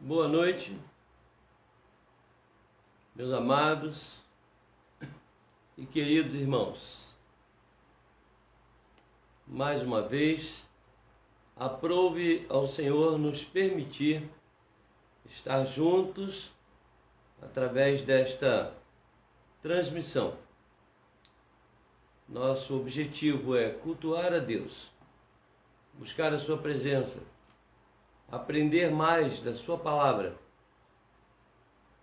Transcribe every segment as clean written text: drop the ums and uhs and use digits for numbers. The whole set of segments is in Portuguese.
Boa noite, meus amados e queridos irmãos. Mais uma vez, aprove ao Senhor nos permitir estar juntos através desta transmissão. Nosso objetivo é cultuar a Deus, buscar a sua presença, aprender mais da sua palavra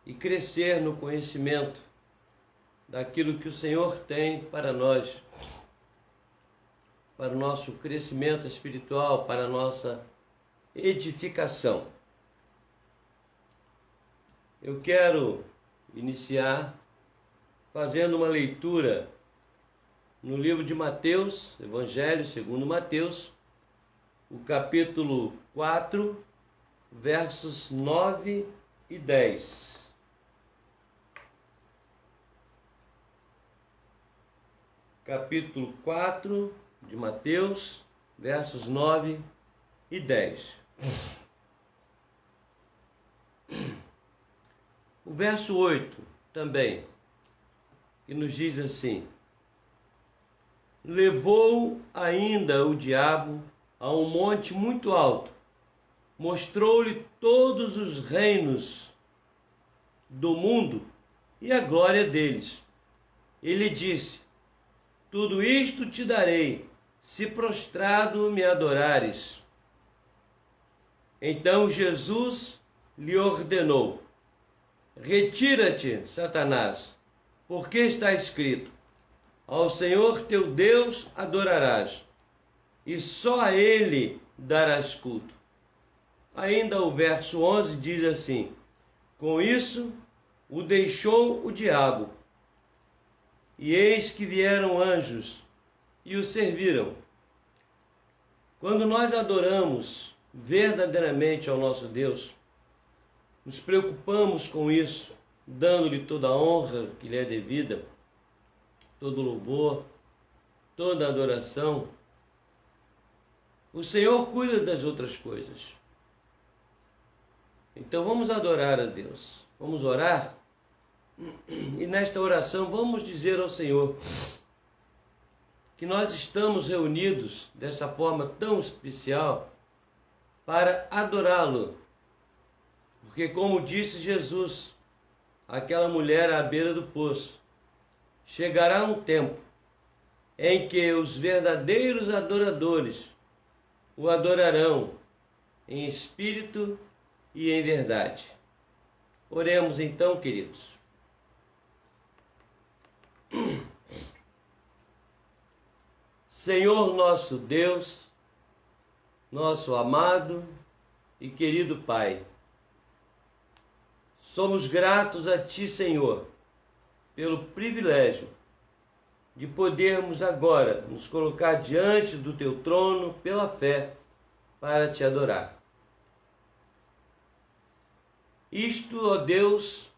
e crescer no conhecimento daquilo que o Senhor tem para nós, para o nosso crescimento espiritual, para a nossa edificação. Eu quero iniciar fazendo uma leitura no livro de Mateus, Evangelho segundo Mateus, o capítulo 4, versos 9 e 10. Capítulo 4 de Mateus, versos 9 e 10. O verso 8 também, que nos diz assim: levou ainda o diabo a um monte muito alto, mostrou-lhe todos os reinos do mundo e a glória deles. Ele disse: tudo isto te darei, se prostrado me adorares. Então Jesus lhe ordenou: retira-te, Satanás, porque está escrito: ao Senhor teu Deus adorarás, e só a Ele darás culto. Ainda o verso 11 diz assim: com isso o deixou o diabo, e eis que vieram anjos e o serviram. Quando nós adoramos verdadeiramente ao nosso Deus, nos preocupamos com isso, dando-lhe toda a honra que lhe é devida, todo louvor, toda adoração, o Senhor cuida das outras coisas. Então vamos adorar a Deus, vamos orar, e nesta oração vamos dizer ao Senhor que nós estamos reunidos dessa forma tão especial para adorá-lo. Porque, como disse Jesus àquela mulher à beira do poço, chegará um tempo em que os verdadeiros adoradores o adorarão em espírito e em verdade. Oremos então, queridos. Senhor nosso Deus, nosso amado e querido Pai, somos gratos a Ti, Senhor, pelo privilégio de podermos agora nos colocar diante do Teu trono pela fé para Te adorar. Isto, ó Deus,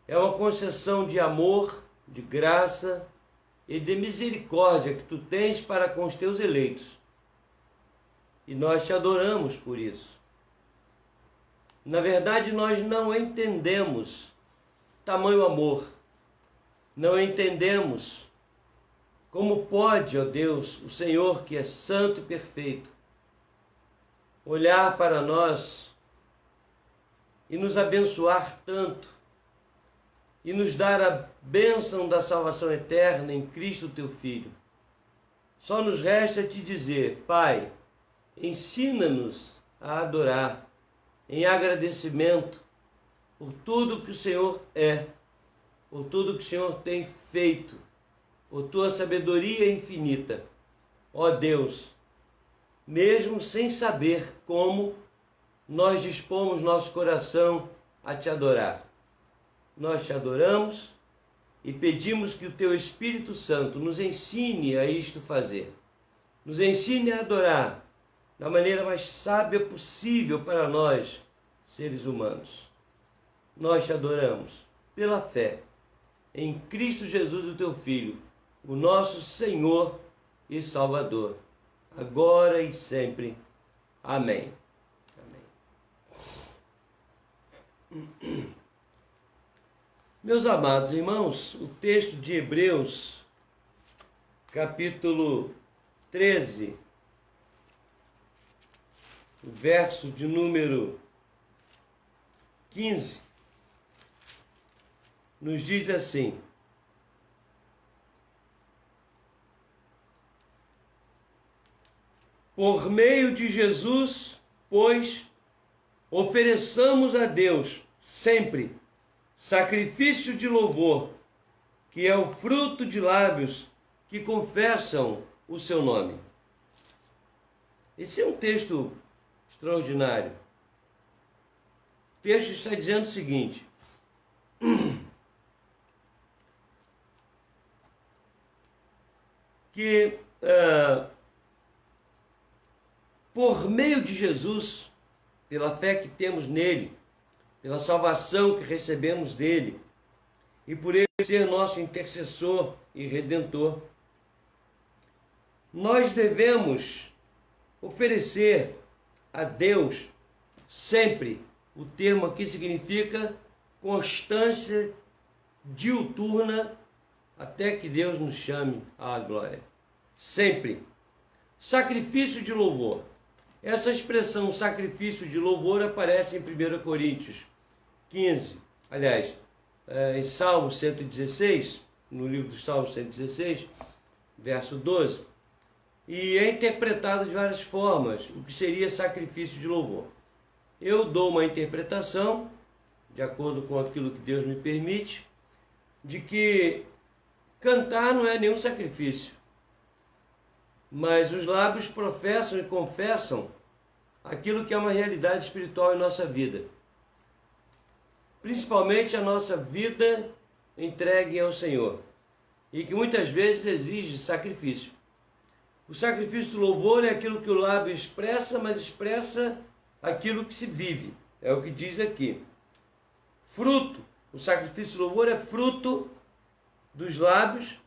é uma concessão de amor, de graça e de misericórdia que Tu tens para com os Teus eleitos. E nós Te adoramos por isso. Na verdade, nós não entendemos tamanho amor. Não entendemos como pode, ó Deus, o Senhor, que é santo e perfeito, olhar para nós e nos abençoar tanto, e nos dar a bênção da salvação eterna em Cristo Teu Filho. Só nos resta Te dizer: Pai, ensina-nos a adorar em agradecimento por tudo que o Senhor é, por tudo que o Senhor tem feito, por Tua sabedoria infinita. Ó Deus, mesmo sem saber como, nós dispomos nosso coração a Te adorar. Nós Te adoramos e pedimos que o Teu Espírito Santo nos ensine a isto fazer. Nos ensine a adorar da maneira mais sábia possível para nós, seres humanos. Nós Te adoramos pela fé em Cristo Jesus, o Teu Filho, o nosso Senhor e Salvador, agora e sempre. Amém. Amém. Meus amados irmãos, o texto de Hebreus, capítulo 13, o verso de número 15, nos diz assim: por meio de Jesus, pois, ofereçamos a Deus sempre sacrifício de louvor, que é o fruto de lábios que confessam o seu nome. Esse é um texto extraordinário. O texto está dizendo o seguinte: que por meio de Jesus, pela fé que temos nele, pela salvação que recebemos dele, e por ele ser nosso intercessor e redentor, nós devemos oferecer a Deus sempre, o termo aqui significa constância diuturna, até que Deus nos chame à glória. Sempre. Sacrifício de louvor. Essa expressão sacrifício de louvor aparece em 1 Coríntios 15, aliás, em Salmo 116, no livro dos Salmos 116, verso 12, e é interpretado de várias formas o que seria sacrifício de louvor. Eu dou uma interpretação, de acordo com aquilo que Deus me permite, de que cantar não é nenhum sacrifício, mas os lábios professam e confessam aquilo que é uma realidade espiritual em nossa vida. Principalmente a nossa vida entregue ao Senhor, e que muitas vezes exige sacrifício. O sacrifício do louvor é aquilo que o lábio expressa, mas expressa aquilo que se vive. É o que diz aqui. Fruto. O sacrifício do louvor é fruto dos lábios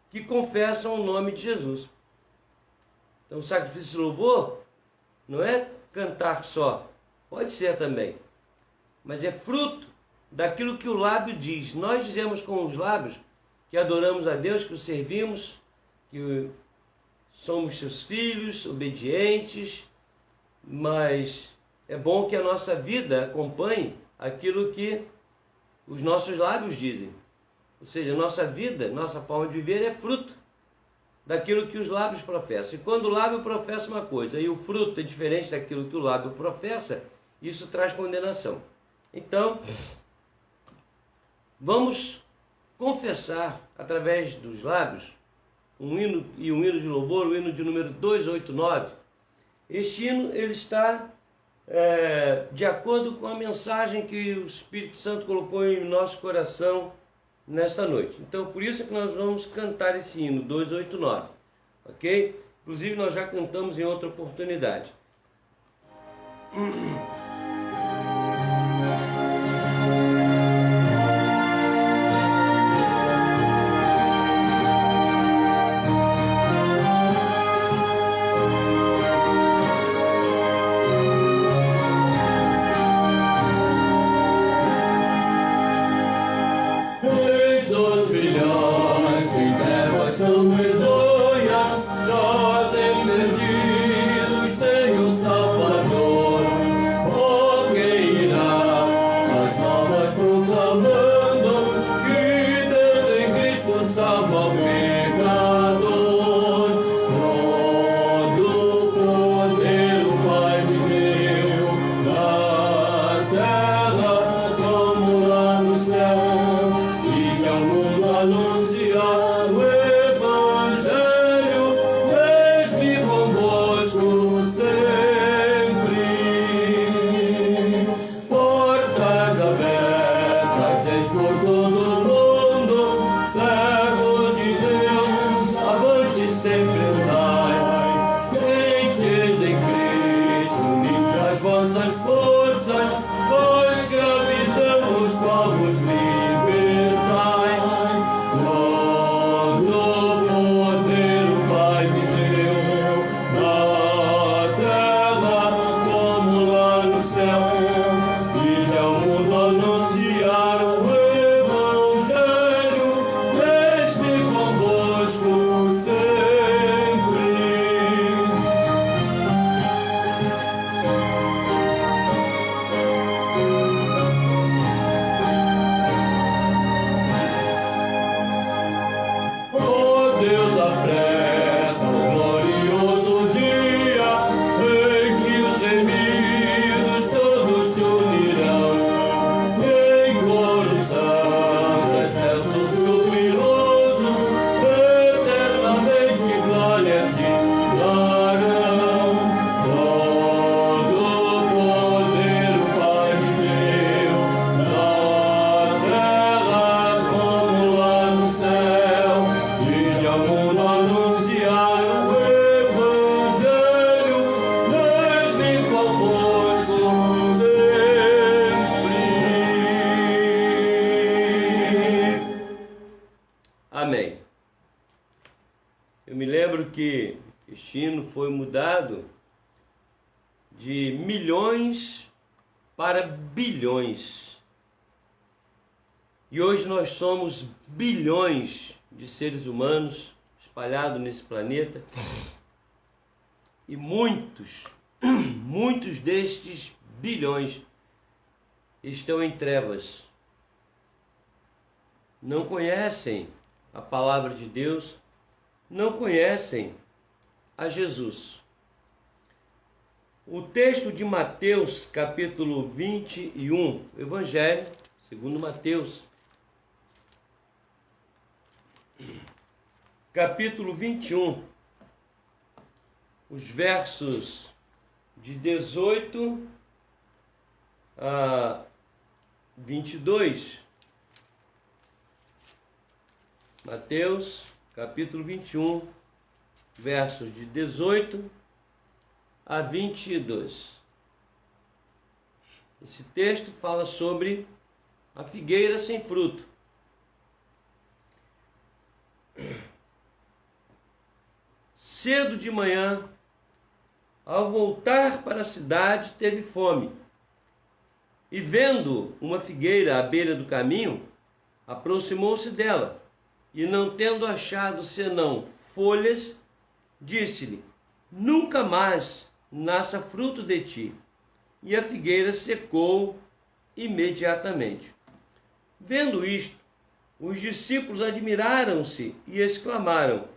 que confessam o nome de Jesus. Então o sacrifício do louvor não é cantar só, pode ser também, mas é fruto daquilo que o lábio diz. Nós dizemos com os lábios que adoramos a Deus, que o servimos, que somos seus filhos, obedientes, mas é bom que a nossa vida acompanhe aquilo que os nossos lábios dizem. Ou seja, a nossa vida, nossa forma de viver é fruto daquilo que os lábios professam. E quando o lábio professa uma coisa e o fruto é diferente daquilo que o lábio professa, isso traz condenação. Então, vamos confessar através dos lábios um hino de louvor, o hino de número 289. Este hino ele está de acordo com a mensagem que o Espírito Santo colocou em nosso coração nesta noite. Então, por isso é que nós vamos cantar esse hino 289, ok? Inclusive, nós já cantamos em outra oportunidade. Anunciar o Evangelho. mundo anunciar o Evangelho, desde famoso sempre. Amém. Eu me lembro que este hino foi mudado de milhões para bilhões. E hoje nós somos bilhões de seres humanos espalhados nesse planeta. E muitos destes bilhões estão em trevas. Não conhecem a palavra de Deus, não conhecem a Jesus. O texto de Mateus, capítulo 21, Evangelho segundo Mateus, capítulo 21, os versos de 18 a 22. Mateus, capítulo 21, versos de 18 a 22. Esse texto fala sobre a figueira sem fruto. Cedo de manhã, ao voltar para a cidade, teve fome. E vendo uma figueira à beira do caminho, aproximou-se dela, e não tendo achado senão folhas, disse-lhe: nunca mais nasça fruto de ti. E a figueira secou imediatamente. Vendo isto, os discípulos admiraram-se e exclamaram: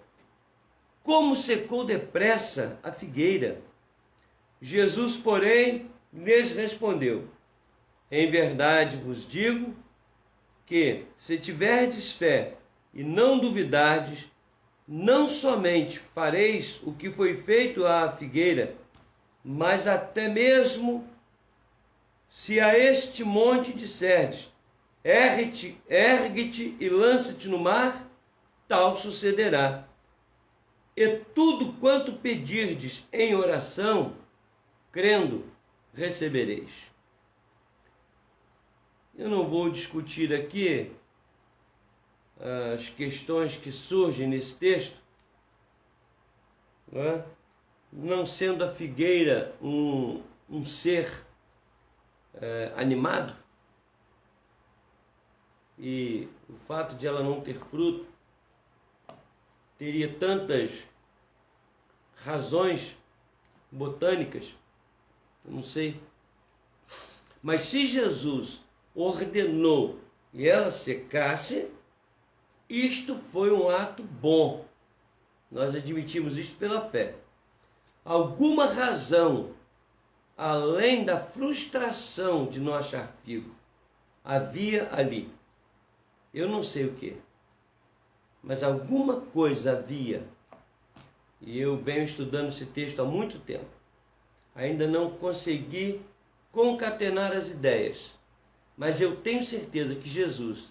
como secou depressa a figueira! Jesus, porém, lhes respondeu: em verdade vos digo que, se tiverdes fé e não duvidardes, não somente fareis o que foi feito à figueira, mas até mesmo se a este monte disserdes: ergue-te e lança-te no mar, tal sucederá. E tudo quanto pedirdes em oração, crendo, recebereis. Eu não vou discutir aqui as questões que surgem nesse texto, não sendo a figueira um ser animado, e o fato de ela não ter fruto teria tantas razões botânicas, eu não sei. Mas se Jesus ordenou e ela secasse, isto foi um ato bom. Nós admitimos isto pela fé. Alguma razão, além da frustração de não achar figo, havia ali. Eu não sei o que, mas alguma coisa havia. E eu venho estudando esse texto há muito tempo. Ainda não consegui concatenar as ideias, mas eu tenho certeza que Jesus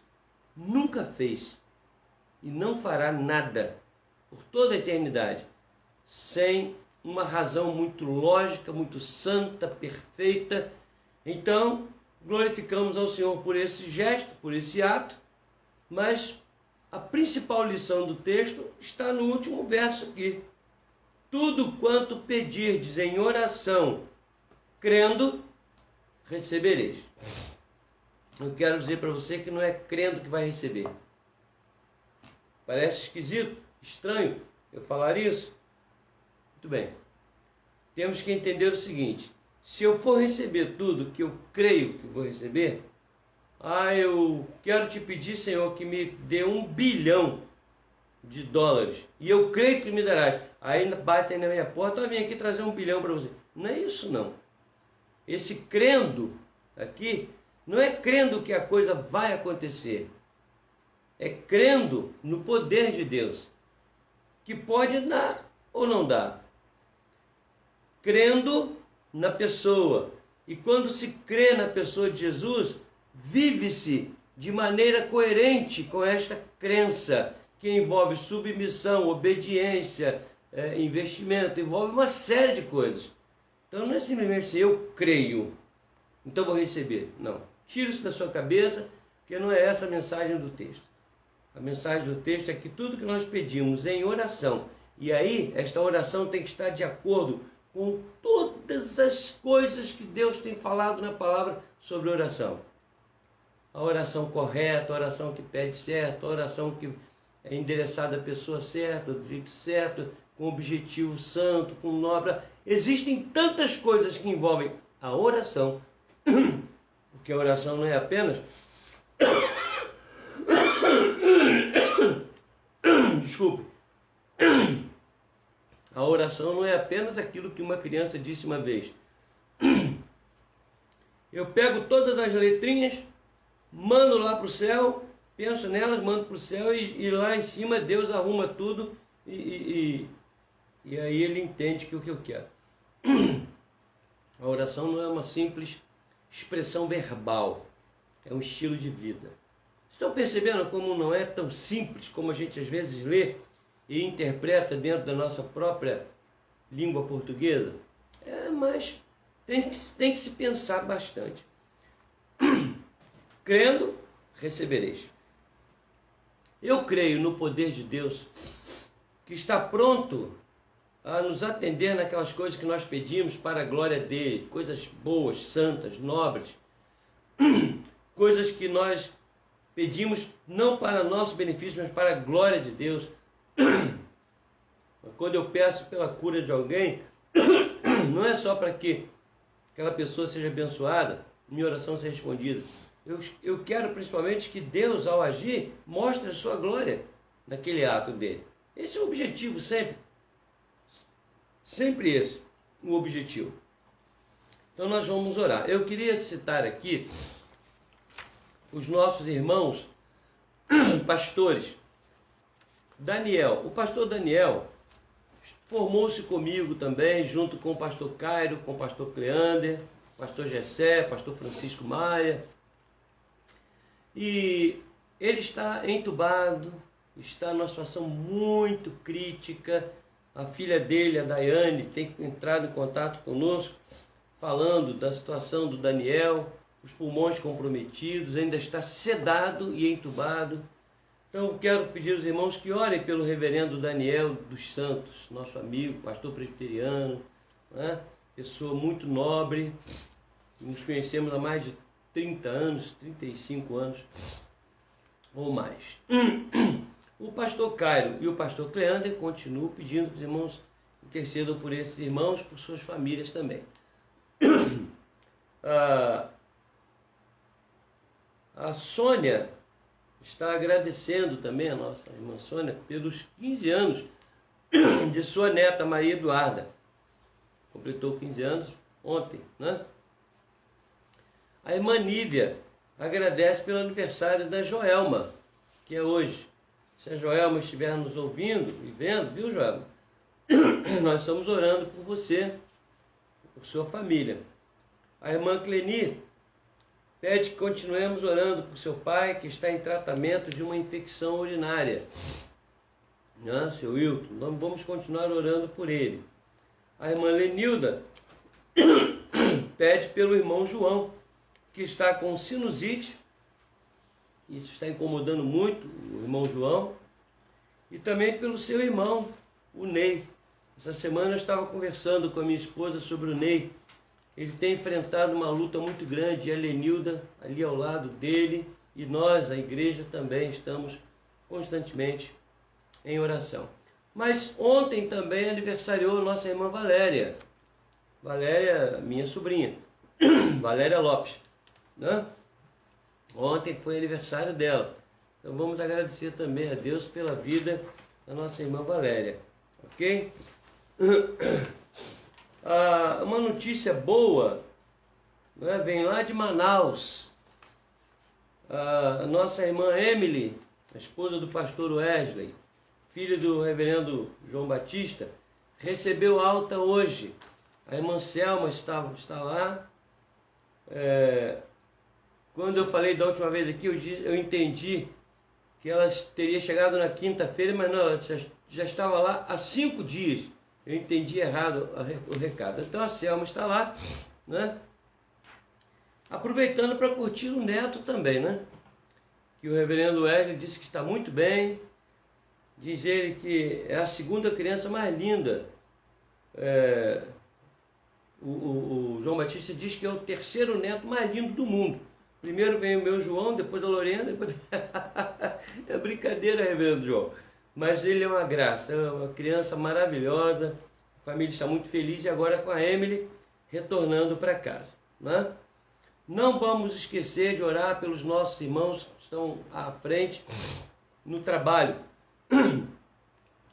nunca fez e não fará nada por toda a eternidade sem uma razão muito lógica, muito santa, perfeita. Então, glorificamos ao Senhor por esse gesto, por esse ato, mas a principal lição do texto está no último verso aqui. Tudo quanto pedirdes em oração, crendo, recebereis. Eu quero dizer para você que não é crendo que vai receber. Parece esquisito, estranho eu falar isso? Muito bem. Temos que entender o seguinte: se eu for receber tudo que eu creio que vou receber, eu quero te pedir, Senhor, que me dê $1 bilhão, e eu creio que me darás. Aí batem na minha porta: vem aqui trazer $1 bilhão para você. Não é isso, não. Esse crendo aqui não é crendo que a coisa vai acontecer, é crendo no poder de Deus, que pode dar ou não dar. Crendo na pessoa. E quando se crê na pessoa de Jesus, vive-se de maneira coerente com esta crença. que envolve submissão, obediência, investimento, envolve uma série de coisas. Então não é simplesmente assim, eu creio, então vou receber. Não, tira isso da sua cabeça, porque não é essa a mensagem do texto. A mensagem do texto é que tudo que nós pedimos em oração, e aí esta oração tem que estar de acordo com todas as coisas que Deus tem falado na palavra sobre oração. A oração correta, a oração que pede certo, a oração que é endereçada à pessoa certa, do jeito certo, com objetivo santo, com nobre. Existem tantas coisas que envolvem a oração, porque a oração não é apenas... Desculpe. A oração não é apenas aquilo que uma criança disse uma vez. Eu pego todas as letrinhas, mando lá para o céu, penso nelas, mando para o céu e lá em cima Deus arruma tudo e aí ele entende que o que eu quero. A oração não é uma simples expressão verbal, é um estilo de vida. Estão percebendo como não é tão simples como a gente às vezes lê e interpreta dentro da nossa própria língua portuguesa? Mas tem que se pensar bastante. Crendo, recebereis. Eu creio no poder de Deus, que está pronto a nos atender naquelas coisas que nós pedimos para a glória dele, coisas boas, santas, nobres, coisas que nós pedimos não para nosso benefício, mas para a glória de Deus. Quando eu peço pela cura de alguém, não é só para que aquela pessoa seja abençoada, minha oração seja respondida. Eu quero principalmente que Deus, ao agir, mostre a sua glória naquele ato dele. Esse é o objetivo sempre. Sempre esse, o objetivo. Então nós vamos orar. Eu queria citar aqui os nossos irmãos pastores. Daniel, o pastor Daniel formou-se comigo também, junto com o pastor Cairo, com o pastor Cleander, pastor Gessé, pastor Francisco Maia. E ele está entubado, está numa situação muito crítica. A filha dele, a Daiane, tem entrado em contato conosco, falando da situação do Daniel, os pulmões comprometidos, ainda está sedado e entubado. Então eu quero pedir aos irmãos que orem pelo reverendo Daniel dos Santos, nosso amigo, pastor presbiteriano, né? Pessoa muito nobre, nos conhecemos há mais de 30 anos, 35 anos ou mais. O pastor Cairo e o pastor Cleander continuam pedindo que os irmãos intercedam por esses irmãos, por suas famílias também. A Sônia está agradecendo também, a nossa irmã Sônia, pelos 15 anos de sua neta Maria Eduarda. Completou 15 anos ontem, né? A irmã Nívia agradece pelo aniversário da Joelma, que é hoje. Se a Joelma estiver nos ouvindo e vendo, viu, Joelma? Nós estamos orando por você, por sua família. A irmã Cleni pede que continuemos orando por seu pai, que está em tratamento de uma infecção urinária. Seu Wilton, nós vamos continuar orando por ele. A irmã Lenilda pede pelo irmão João, que está com sinusite. Isso está incomodando muito o irmão João. E também pelo seu irmão, o Ney. Essa semana eu estava conversando com a minha esposa sobre o Ney. Ele tem enfrentado uma luta muito grande, e a Lenilda ali ao lado dele, e nós, a igreja, também estamos constantemente em oração. Mas ontem também aniversariou a nossa irmã Valéria. Valéria, minha sobrinha, Valéria Lopes, né? Ontem foi aniversário dela. Então vamos agradecer também a Deus pela vida da nossa irmã Valéria. Ok? Uma notícia boa, né, vem lá de Manaus. A nossa irmã Emily, a esposa do pastor Wesley, filha do reverendo João Batista, recebeu alta hoje. A irmã Selma está lá. Quando eu falei da última vez aqui, eu entendi que ela teria chegado na quinta-feira, mas não, ela já estava lá há 5 dias. Eu entendi errado o recado. Então a Selma está lá, né? Aproveitando para curtir o neto também, né? Que o reverendo Wesley disse que está muito bem. Diz ele que é a segunda criança mais linda. O João Batista diz que é o terceiro neto mais lindo do mundo. Primeiro vem o meu João, depois a Lorena, depois... É brincadeira, reverendo João. Mas ele é uma graça, é uma criança maravilhosa. A família está muito feliz e agora com a Emily retornando para casa, né? Não vamos esquecer de orar pelos nossos irmãos que estão à frente no trabalho.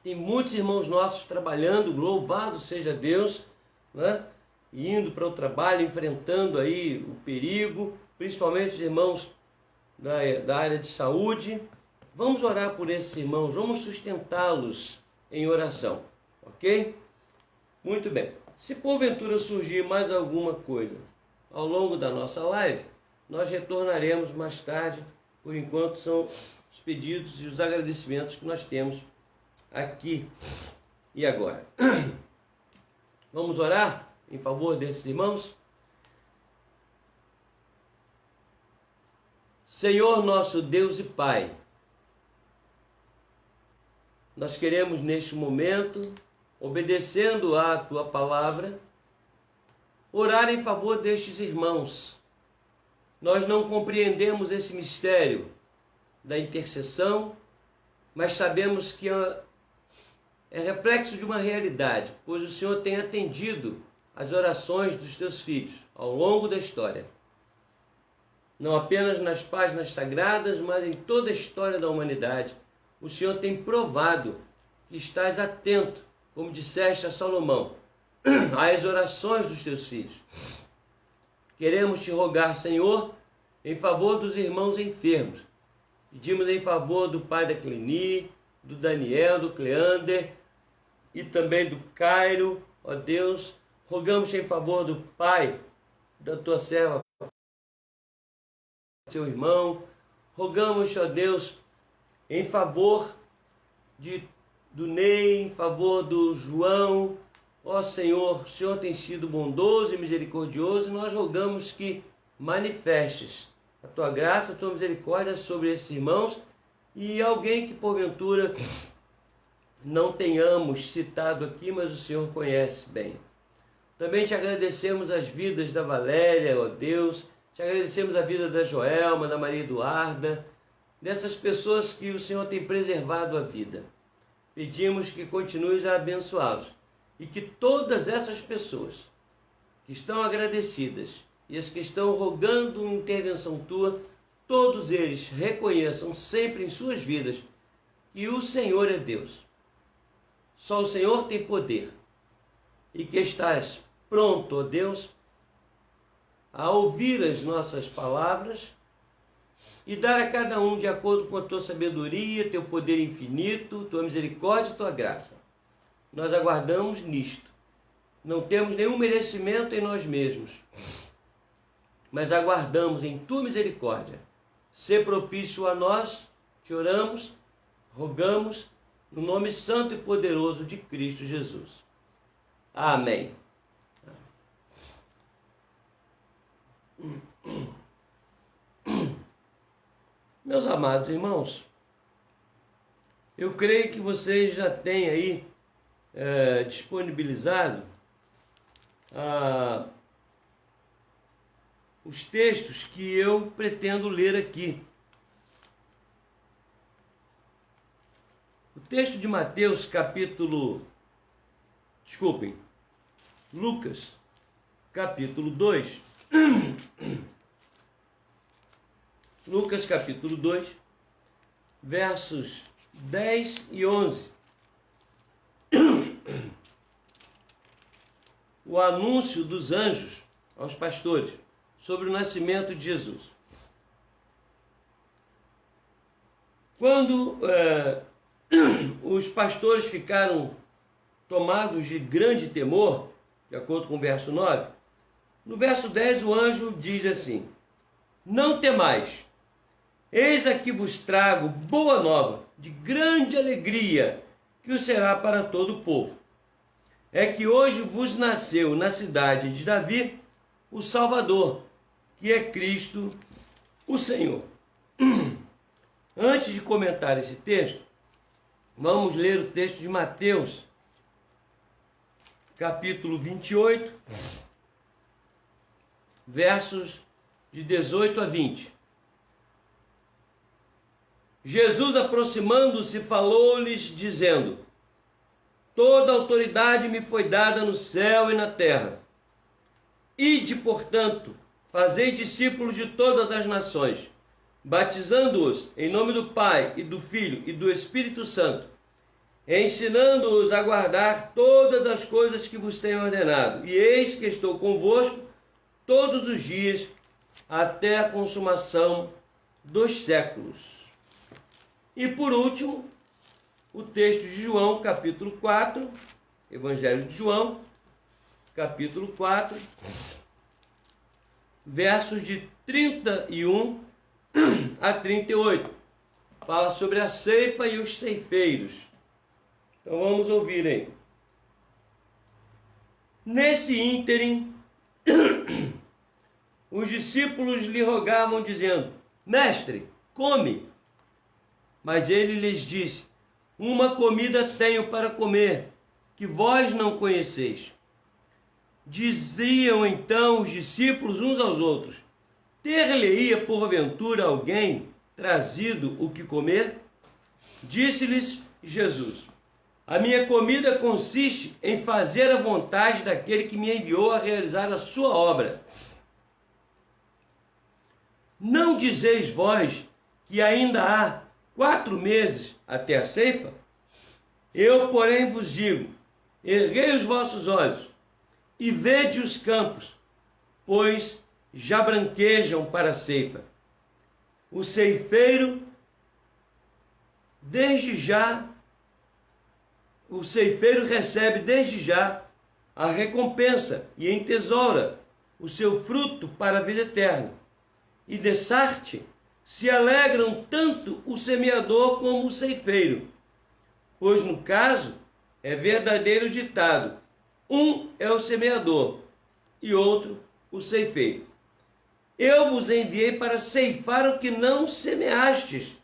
Tem muitos irmãos nossos trabalhando, louvado seja Deus, né? Indo para o trabalho, enfrentando aí o perigo, principalmente os irmãos da área de saúde. Vamos orar por esses irmãos, vamos sustentá-los em oração, ok? Muito bem. Se porventura surgir mais alguma coisa ao longo da nossa live, nós retornaremos mais tarde. Por enquanto são os pedidos e os agradecimentos que nós temos aqui e agora. Vamos orar em favor desses irmãos? Senhor nosso Deus e Pai, nós queremos neste momento, obedecendo à Tua palavra, orar em favor destes irmãos. Nós não compreendemos esse mistério da intercessão, mas sabemos que é reflexo de uma realidade, pois o Senhor tem atendido as orações dos Teus filhos ao longo da história. Não apenas nas páginas sagradas, mas em toda a história da humanidade. O Senhor tem provado que estás atento, como disseste a Salomão, às orações dos Teus filhos. Queremos Te rogar, Senhor, em favor dos irmãos enfermos. Pedimos em favor do pai da Cleni, do Daniel, do Cleander e também do Cairo, ó Deus. Rogamos em favor do pai da Tua serva, seu irmão. Rogamos, ó Deus, em favor do Ney, em favor do João. Ó Senhor, o Senhor tem sido bondoso e misericordioso, e nós rogamos que manifestes a Tua graça, a Tua misericórdia sobre esses irmãos e alguém que porventura não tenhamos citado aqui, mas o Senhor conhece bem. Também Te agradecemos as vidas da Valéria, ó Deus. Te agradecemos a vida da Joelma, da Maria Eduarda, dessas pessoas que o Senhor tem preservado a vida. Pedimos que continues a abençoá-los e que todas essas pessoas que estão agradecidas e as que estão rogando uma intervenção Tua, todos eles reconheçam sempre em suas vidas que o Senhor é Deus. Só o Senhor tem poder e que estás pronto, ó Deus, a ouvir as nossas palavras e dar a cada um de acordo com a Tua sabedoria, Teu poder infinito, Tua misericórdia e Tua graça. Nós aguardamos nisto. Não temos nenhum merecimento em nós mesmos, mas aguardamos em Tua misericórdia. Sê propício a nós, Te oramos, rogamos, no nome santo e poderoso de Cristo Jesus. Amém. Meus amados irmãos, eu creio que vocês já têm aí disponibilizado os textos que eu pretendo ler aqui. O texto de Mateus, Lucas, capítulo 2. Lucas, capítulo 2, versos 10 e 11. O anúncio dos anjos aos pastores sobre o nascimento de Jesus. Quando os pastores ficaram tomados de grande temor, de acordo com o verso 9, no verso 10 o anjo diz assim: não temais, Eis aqui vos trago boa nova, de grande alegria, que o será para todo o povo. É que hoje vos nasceu na cidade de Davi o Salvador, que é Cristo o Senhor. Antes de comentar esse texto, vamos ler o texto de Mateus, capítulo 28, versos de 18 a 20. Jesus, aproximando-se, falou-lhes, dizendo: Toda autoridade me foi dada no céu e na terra. Ide, portanto, fazei discípulos de todas as nações, batizando-os em nome do Pai e do Filho e do Espírito Santo, ensinando-os a guardar todas as coisas que vos tenho ordenado. E eis que estou convosco todos os dias, até a consumação dos séculos. E por último, o texto de João, capítulo 4, Evangelho de João, capítulo 4, versos de 31 a 38. Fala sobre a ceifa e os ceifeiros. Então vamos ouvir aí. Nesse ínterim, os discípulos lhe rogavam, dizendo: Mestre, come. Mas ele lhes disse: Uma comida tenho para comer, que vós não conheceis. Diziam então os discípulos uns aos outros: Ter-lhe-ia porventura alguém trazido o que comer? Disse-lhes Jesus: A minha comida consiste em fazer a vontade daquele que me enviou a realizar a sua obra. Não dizeis vós que ainda há 4 meses até a ceifa? Eu, porém, vos digo: erguei os vossos olhos e vede os campos, pois já branquejam para a ceifa. O ceifeiro recebe desde já a recompensa e entesoura o seu fruto para a vida eterna. E de Sarte se alegram tanto o semeador como o ceifeiro, pois no caso é verdadeiro ditado: um é o semeador e outro o ceifeiro. Eu vos enviei para ceifar o que não semeastes.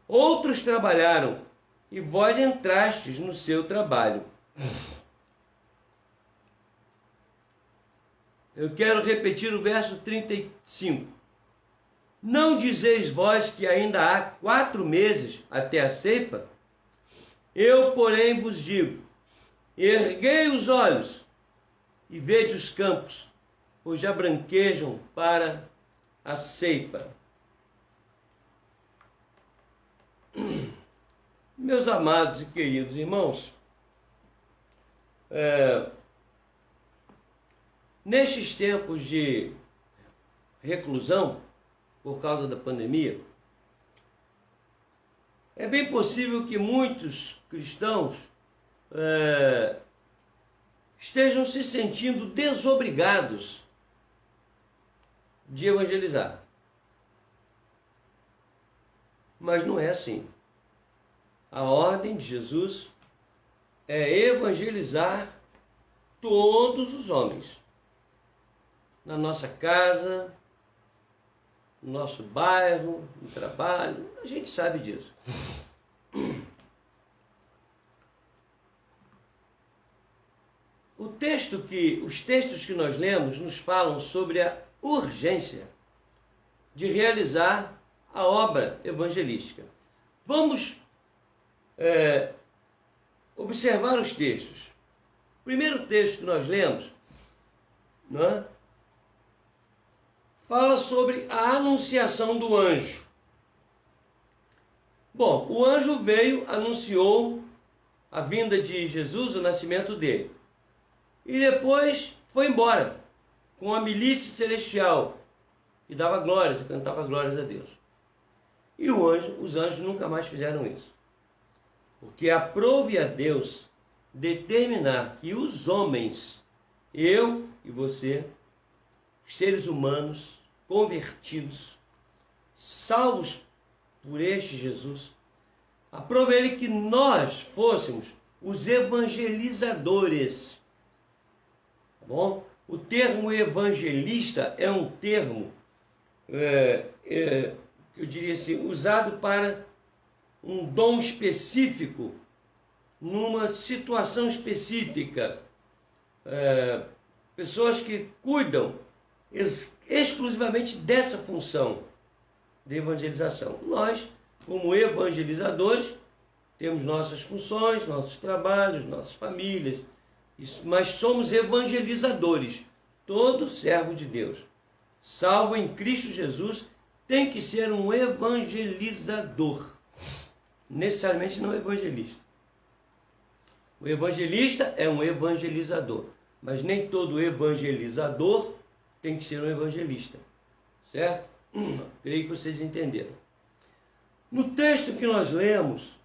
Outros trabalharam e vós entrastes no seu trabalho. Eu quero repetir o verso 35. Não dizeis vós que ainda há 4 meses até a ceifa? Eu, porém, vos digo: erguei os olhos e vede os campos, pois já branquejam para a ceifa. Meus amados e queridos irmãos, nestes tempos de reclusão, por causa da pandemia, é bem possível que muitos cristãos estejam se sentindo desobrigados de evangelizar. Mas não é assim. A ordem de Jesus é evangelizar todos os homens. Na nossa casa, no nosso bairro, no trabalho, a gente sabe disso. Os textos que nós lemos nos falam sobre a urgência de realizar a obra evangelística. Vamos observar os textos. O primeiro texto que nós lemos, não é? Fala sobre a anunciação do anjo. Bom, o anjo veio, anunciou a vinda de Jesus, o nascimento dele. E depois foi embora com a milícia celestial, que dava glórias, cantava glórias a Deus. E os anjos nunca mais fizeram isso. Porque aprove a Deus determinar que os homens, eu e você, os seres humanos convertidos, salvos por este Jesus. Aprove ele que nós fôssemos os evangelizadores. Tá bom? O termo evangelista é um termo, eu diria assim, usado para um dom específico, numa situação específica. Pessoas que cuidam exclusivamente dessa função de evangelização. Nós, como evangelizadores, temos nossas funções, nossos trabalhos, nossas famílias, mas somos evangelizadores. Todo servo de Deus, salvo em Cristo Jesus, tem que ser um evangelizador, necessariamente não evangelista. O evangelista é um evangelizador, mas nem todo evangelizador tem que ser um evangelista, certo? Creio que vocês entenderam. No texto que nós lemos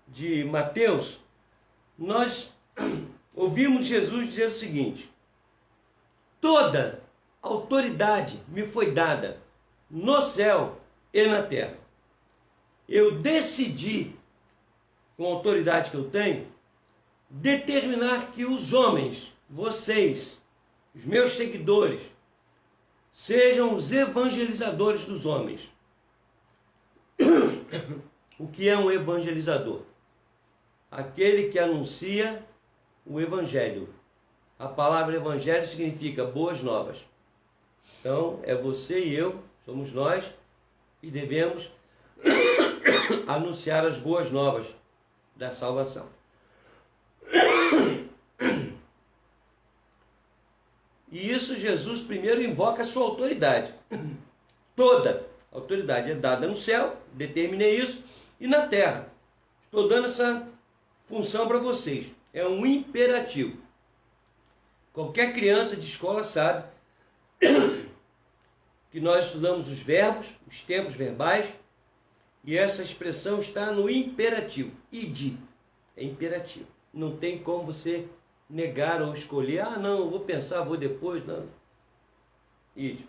de Mateus, nós ouvimos Jesus dizer o seguinte: toda autoridade me foi dada no céu e na terra. Eu decidi, com a autoridade que eu tenho, determinar que os homens, vocês, os meus seguidores, sejam os evangelizadores dos homens. O que é um evangelizador? Aquele que anuncia o evangelho. A palavra evangelho significa boas novas. Então, é você e eu, somos nós, que devemos anunciar as boas novas da salvação. E isso Jesus primeiro invoca a sua autoridade. Toda autoridade é dada no céu, determinei isso, e na terra. Estou dando essa função para vocês. É um imperativo. Qualquer criança de escola sabe que nós estudamos os verbos, os tempos verbais, e essa expressão está no imperativo. Ide é imperativo. Não tem como você negar ou escolher. Ah, não, eu vou pensar, vou depois. Não. Ide.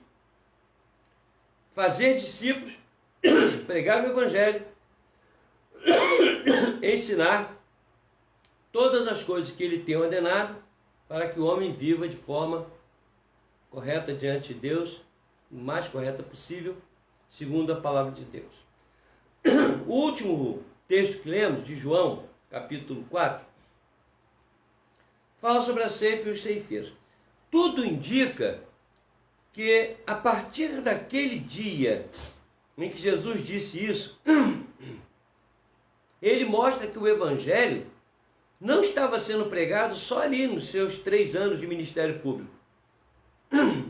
Fazer discípulos, pregar o evangelho, ensinar todas as coisas que ele tem ordenado para que o homem viva de forma correta diante de Deus, o mais correta possível, segundo a palavra de Deus. O último texto que lemos, de João, capítulo 4, fala sobre a ceifa e os ceifeiros. Tudo indica que a partir daquele dia em que Jesus disse isso, ele mostra que o evangelho não estava sendo pregado só ali nos seus 3 anos de ministério público.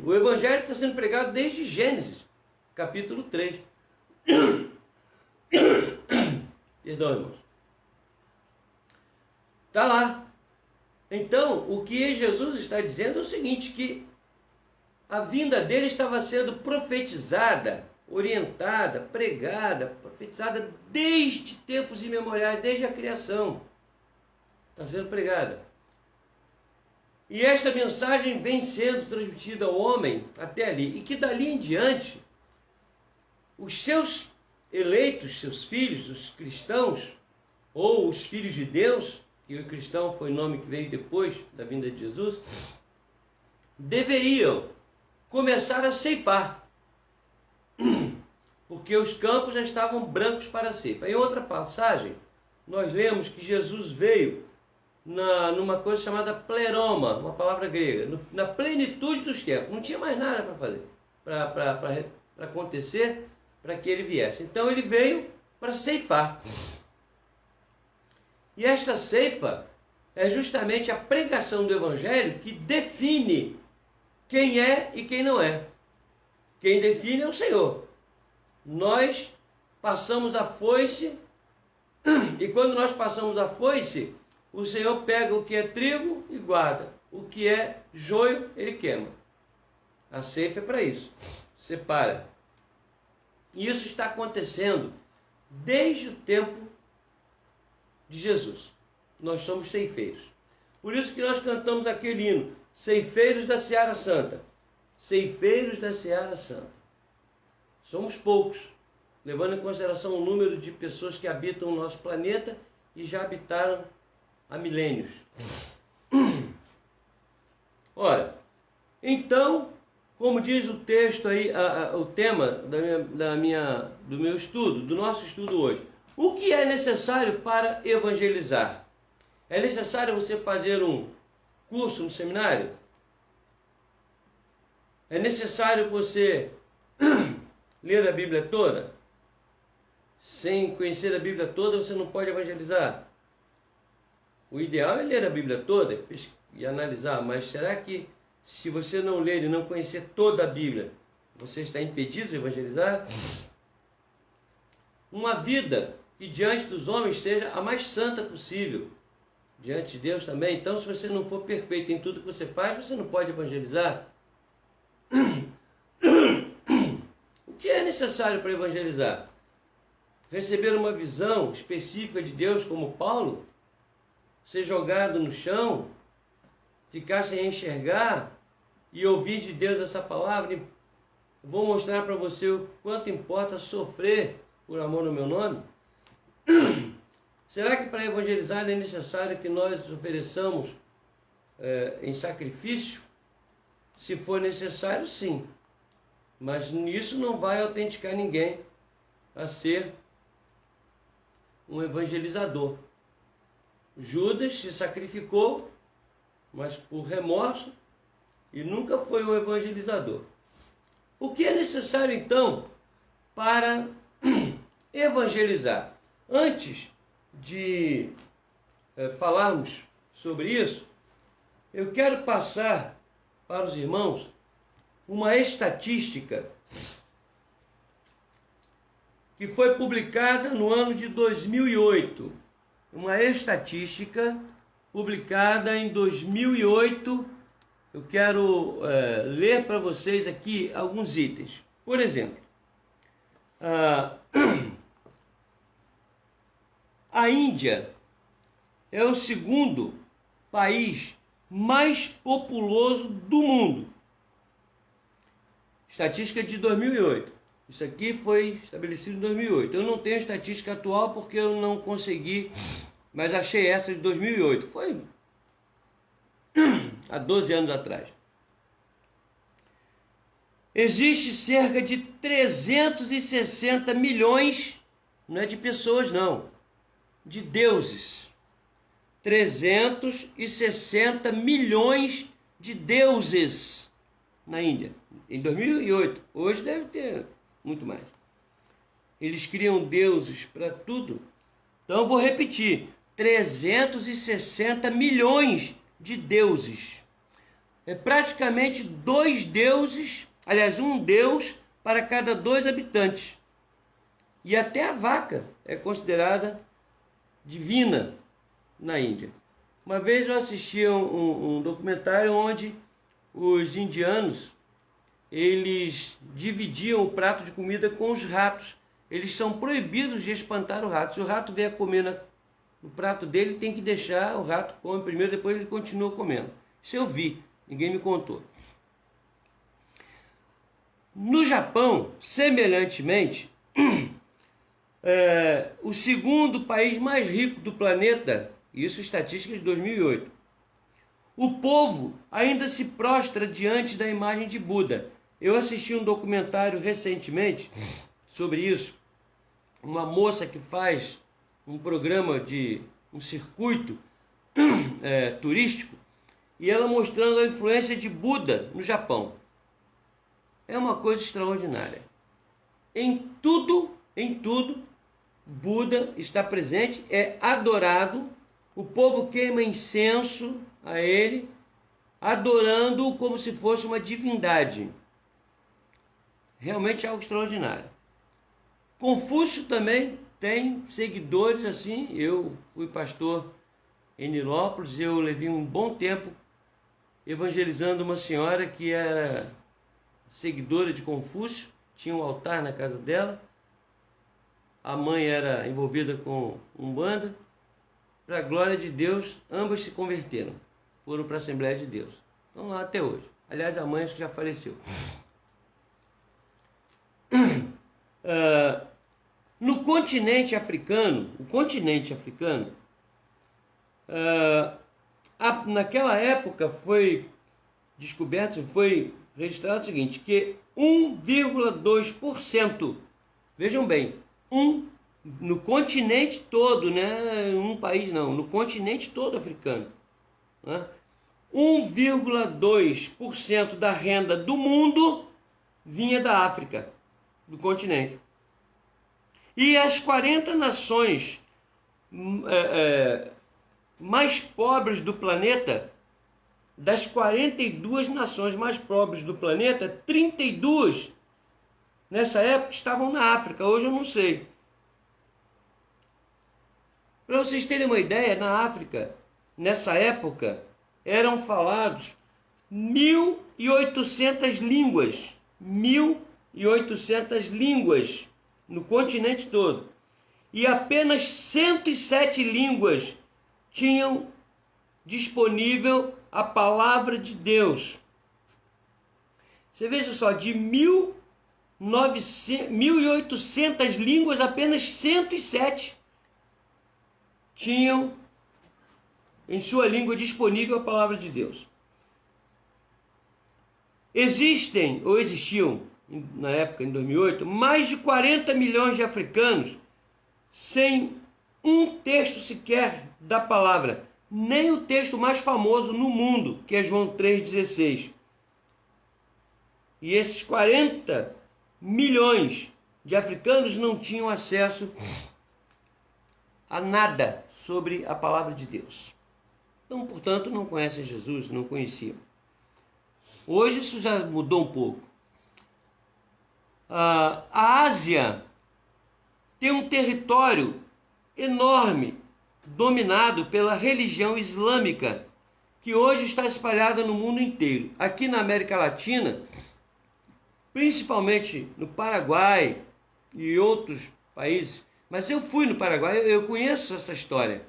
O evangelho está sendo pregado desde Gênesis, capítulo 3. Perdão, irmãos. Está lá. Então, o que Jesus está dizendo é o seguinte, que a vinda dele estava sendo profetizada, orientada, pregada, profetizada desde tempos imemoriais, desde a criação. Está sendo pregada. E esta mensagem vem sendo transmitida ao homem até ali. E que dali em diante, os seus eleitos, seus filhos, os cristãos, ou os filhos de Deus, que o cristão foi o nome que veio depois da vinda de Jesus, deveriam começar a ceifar, porque os campos já estavam brancos para a ceifa. Em outra passagem, nós lemos que Jesus veio numa coisa chamada pleroma, uma palavra grega, na plenitude dos tempos. Não tinha mais nada para fazer, para acontecer, para que ele viesse. Então ele veio para ceifar. E esta ceifa é justamente a pregação do evangelho que define quem é e quem não é. Quem define é o Senhor. Nós passamos a foice, e quando nós passamos a foice, o Senhor pega o que é trigo e guarda. O que é joio, ele queima. A ceifa é para isso. Separa. E isso está acontecendo desde o tempo de Jesus. Nós somos ceifeiros. Por isso que nós cantamos aquele hino: ceifeiros da Seara Santa. Ceifeiros da Seara Santa. Somos poucos, levando em consideração o número de pessoas que habitam o nosso planeta e já habitaram há milênios. Ora, então, como diz o texto aí, o tema do meu estudo, do nosso estudo hoje, o que é necessário para evangelizar? É necessário você fazer um curso no seminário? É necessário você ler a Bíblia toda? Sem conhecer a Bíblia toda, você não pode evangelizar. O ideal é ler a Bíblia toda e analisar, mas será que se você não ler e não conhecer toda a Bíblia, você está impedido de evangelizar? Uma vida que diante dos homens seja a mais santa possível, diante de Deus também. Então, se você não for perfeito em tudo que você faz, você não pode evangelizar. O que é necessário para evangelizar? Receber uma visão específica de Deus como Paulo? Ser jogado no chão? Ficar sem enxergar? E ouvir de Deus essa palavra? Vou mostrar para você o quanto importa sofrer por amor no meu nome? Será que para evangelizar é necessário que nós ofereçamos em sacrifício? Se for necessário, sim. Mas isso não vai autenticar ninguém a ser um evangelizador. Judas se sacrificou, mas por remorso, e nunca foi um evangelizador. O que é necessário, então, para evangelizar? Antes de falarmos sobre isso, eu quero passar para os irmãos uma estatística que foi publicada no ano de 2008. Uma estatística publicada em 2008. Eu quero ler para vocês aqui alguns itens. Por exemplo, a Índia é o segundo país mais populoso do mundo. Estatística de 2008. Isso aqui foi estabelecido em 2008. Eu não tenho estatística atual porque eu não consegui, mas achei essa de 2008. Foi há 12 anos atrás. Existe cerca de 360 milhões, não é de pessoas não, de deuses. 360 milhões de deuses na Índia, em 2008. Hoje deve ter muito mais. Eles criam deuses para tudo. Então eu vou repetir, 360 milhões de deuses. É praticamente 2 deuses, aliás, 1 deus para cada 2 habitantes. E até a vaca é considerada divina na Índia. Uma vez eu assisti um documentário onde os indianos, eles dividiam o prato de comida com os ratos. Eles são proibidos de espantar o rato. Se o rato vier comer no prato dele, tem que deixar, o rato come primeiro, depois ele continua comendo. Isso eu vi, ninguém me contou. No Japão, semelhantemente, o segundo país mais rico do planeta, isso estatística de 2008, o povo ainda se prostra diante da imagem de Buda. Eu assisti um documentário recentemente sobre isso. Uma moça que faz um programa de um circuito turístico, e ela mostrando a influência de Buda no Japão. É uma coisa extraordinária. Em tudo, Buda está presente, é adorado, o povo queima incenso a ele, adorando-o como se fosse uma divindade. Realmente é algo extraordinário. Confúcio também tem seguidores assim. Eu fui pastor em Nilópolis, eu levei um bom tempo evangelizando uma senhora que era seguidora de Confúcio, tinha um altar na casa dela, a mãe era envolvida com Umbanda. Para a glória de Deus, ambas se converteram, foram para a Assembleia de Deus, estão lá até hoje. Aliás, a mãe acho que já faleceu. No continente africano, naquela época foi descoberto, foi registrado o seguinte, que 1,2%, vejam bem, no continente todo, né? Um país não, no continente todo africano, né? 1,2% da renda do mundo vinha da África, do continente. E as 40 nações mais pobres do planeta, das 42 nações mais pobres do planeta, 32 nessa época estavam na África, hoje eu não sei. Para vocês terem uma ideia, na África, nessa época, eram falados 1.800 línguas. 1.800 línguas no continente todo. E apenas 107 línguas tinham disponível a palavra de Deus. Você veja só, de 1.800 línguas, apenas 107 tinham em sua língua disponível a palavra de Deus. Existiam, na época, em 2008, mais de 40 milhões de africanos sem um texto sequer da palavra, nem o texto mais famoso no mundo, que é João 3,16. E esses 40 milhões de africanos não tinham acesso a nada sobre a palavra de Deus. Então, portanto, não conhecem Jesus, não conheciam. Hoje isso já mudou um pouco. A Ásia tem um território enorme, dominado pela religião islâmica, que hoje está espalhada no mundo inteiro. Aqui na América Latina, principalmente no Paraguai e outros países, mas eu fui no Paraguai, eu conheço essa história.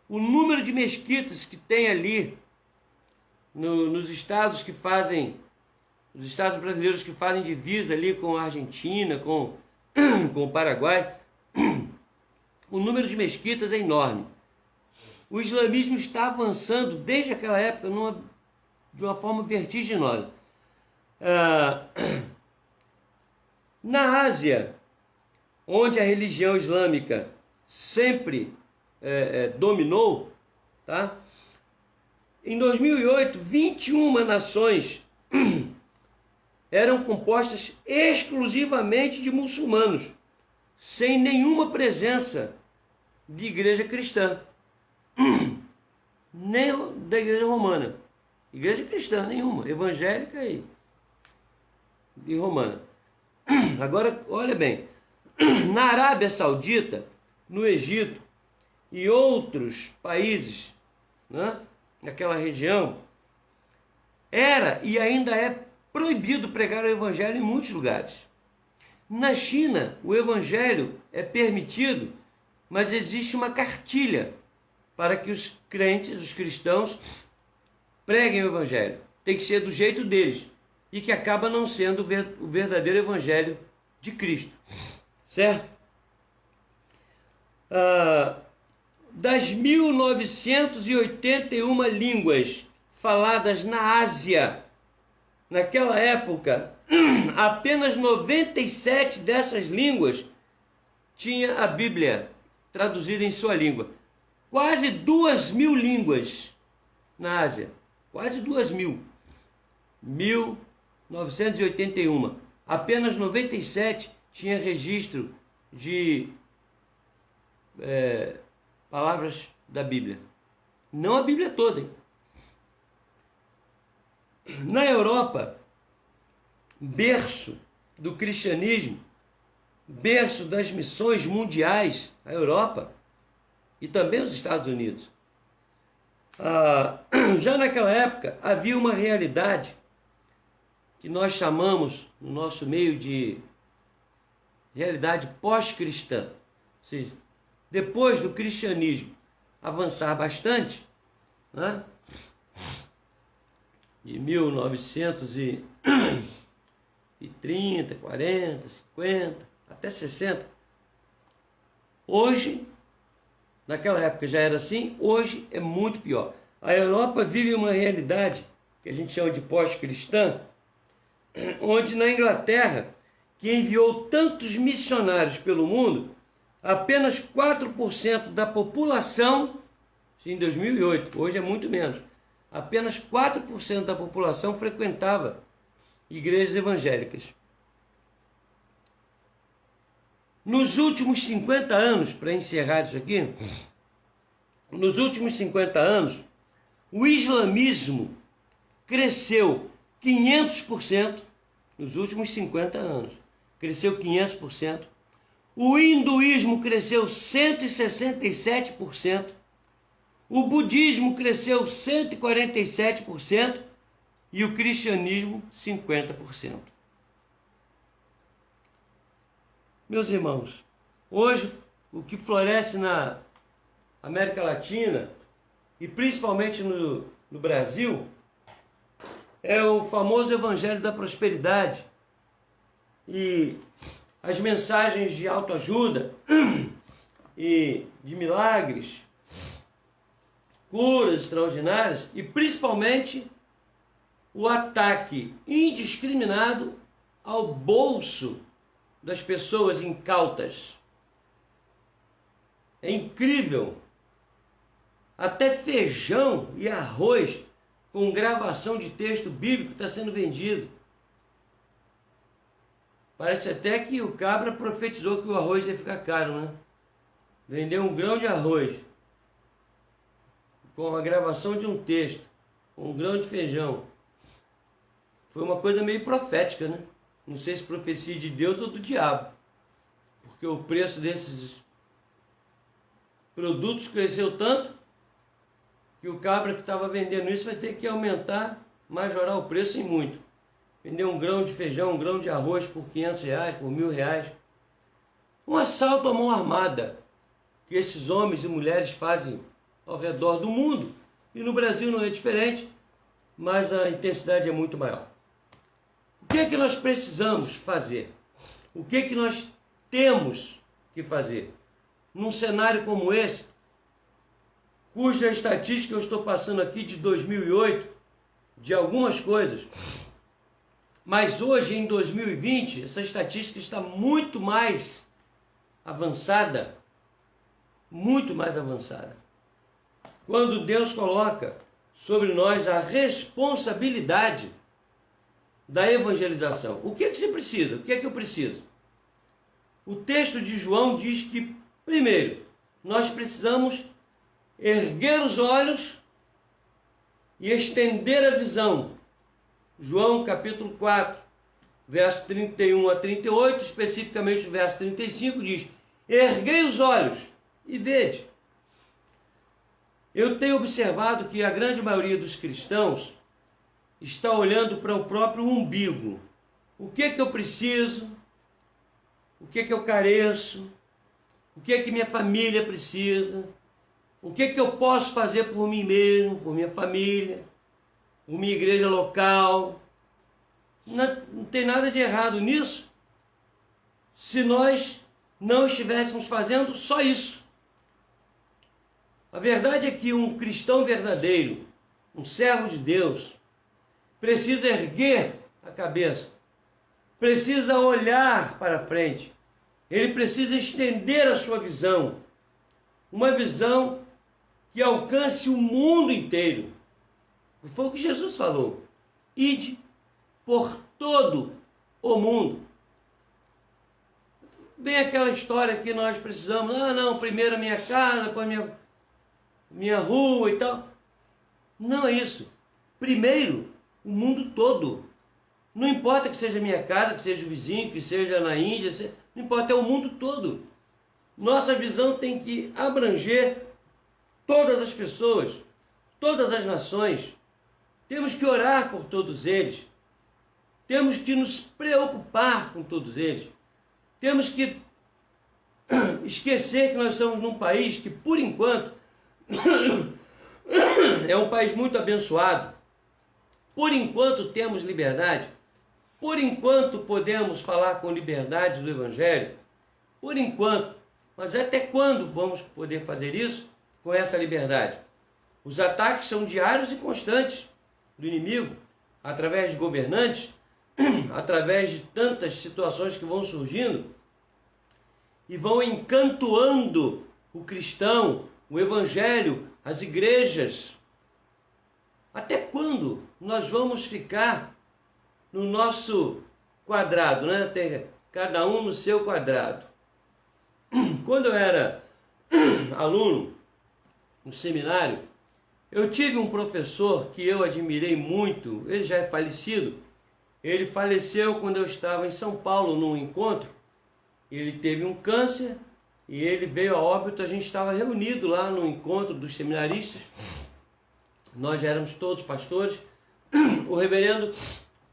O número de mesquitas que tem ali, nos estados que fazem, os estados brasileiros que fazem divisa ali com a Argentina, com o Paraguai, o número de mesquitas é enorme. O islamismo está avançando desde aquela época de uma forma vertiginosa. Na Ásia, onde a religião islâmica sempre dominou, tá? Em 2008, 21 nações eram compostas exclusivamente de muçulmanos, sem nenhuma presença de igreja cristã, nem da igreja romana. Igreja cristã nenhuma, evangélica e romana. Agora, olha bem, na Arábia Saudita, no Egito e outros países, né, naquela região, era e ainda é proibido pregar o evangelho em muitos lugares. Na China, o evangelho é permitido, mas existe uma cartilha para que os crentes, os cristãos, preguem o evangelho. Tem que ser do jeito deles, e que acaba não sendo o verdadeiro evangelho de Cristo. Certo? Das 1981 línguas faladas na Ásia, naquela época, apenas 97 dessas línguas tinha a Bíblia traduzida em sua língua. Quase 2.000 línguas na Ásia. Quase 2.000. 1981. Apenas 97 tinha registro de palavras da Bíblia. Não a Bíblia toda, hein? Na Europa, berço do cristianismo, berço das missões mundiais, a Europa e também os Estados Unidos. Já naquela época havia uma realidade que nós chamamos no nosso meio de realidade pós-cristã. Ou seja, depois do cristianismo avançar bastante, né, de 1930, 40, 50, até 60, Hoje, naquela época já era assim, hoje é muito pior. A Europa vive uma realidade que a gente chama de pós-cristã, onde na Inglaterra, que enviou tantos missionários pelo mundo, apenas 4% da população, em 2008, hoje é muito menos, apenas 4% da população frequentava igrejas evangélicas. Nos últimos 50 anos, para encerrar isso aqui, nos últimos 50 anos, o islamismo cresceu 500% nos últimos 50 anos. Cresceu 500%. O hinduísmo cresceu 167%. O budismo cresceu 147% e o cristianismo 50%. Meus irmãos, hoje o que floresce na América Latina e principalmente no Brasil é o famoso evangelho da prosperidade e as mensagens de autoajuda e de milagres, curas extraordinárias e principalmente o ataque indiscriminado ao bolso das pessoas incautas. É incrível. Até feijão e arroz com gravação de texto bíblico está sendo vendido. Parece até que o cabra profetizou que o arroz ia ficar caro, né? Vendeu um grão de arroz com a gravação de um texto, com um grão de feijão. Foi uma coisa meio profética, né? Não sei se profecia de Deus ou do diabo, porque o preço desses produtos cresceu tanto que o cabra que estava vendendo isso vai ter que aumentar, majorar o preço em muito. Vender um grão de feijão, um grão de arroz por R$500, por R$1.000. Um assalto à mão armada que esses homens e mulheres fazem ao redor do mundo. E no Brasil não é diferente, mas a intensidade é muito maior. O que é que nós precisamos fazer? O que é que nós temos que fazer? Num cenário como esse, cuja estatística eu estou passando aqui de 2008, de algumas coisas, mas hoje, em 2020, essa estatística está muito mais avançada, muito mais avançada. Quando Deus coloca sobre nós a responsabilidade da evangelização. O que é que você precisa? O que é que eu preciso? O texto de João diz que, primeiro, nós precisamos erguer os olhos e estender a visão. João capítulo 4, verso 31 a 38, especificamente o verso 35, diz: erguei os olhos e vede. Eu tenho observado que a grande maioria dos cristãos está olhando para o próprio umbigo. O que é que eu preciso? O que é que eu careço? O que é que minha família precisa? O que é que eu posso fazer por mim mesmo, por minha família, por minha igreja local? Não tem nada de errado nisso, se nós não estivéssemos fazendo só isso. A verdade é que um cristão verdadeiro, um servo de Deus, precisa erguer a cabeça, precisa olhar para frente, ele precisa estender a sua visão, uma visão que alcance o mundo inteiro. Foi o que Jesus falou: ide por todo o mundo. Bem aquela história que nós precisamos, não, primeiro a minha casa, depois minha rua e tal. Não é isso. Primeiro, o mundo todo. Não importa que seja a minha casa, que seja o vizinho, que seja na Índia, não importa, é o mundo todo. Nossa visão tem que abranger todas as pessoas, todas as nações. Temos que orar por todos eles. Temos que nos preocupar com todos eles. Temos que esquecer que nós somos num país que, por enquanto, é um país muito abençoado. Por enquanto temos liberdade. Por enquanto podemos falar com liberdade do Evangelho. Por enquanto Mas até quando vamos poder fazer isso com essa liberdade? Os ataques são diários e constantes do inimigo, através de governantes, através de tantas situações que vão surgindo e vão encantoando o cristão, o evangelho, as igrejas. Até quando nós vamos ficar no nosso quadrado, né? Cada um no seu quadrado. Quando eu era aluno no seminário, eu tive um professor que eu admirei muito, ele já é falecido. Ele faleceu quando eu estava em São Paulo num encontro. Ele teve um câncer e ele veio a óbito. A gente estava reunido lá no encontro dos seminaristas. Nós já éramos todos pastores. O reverendo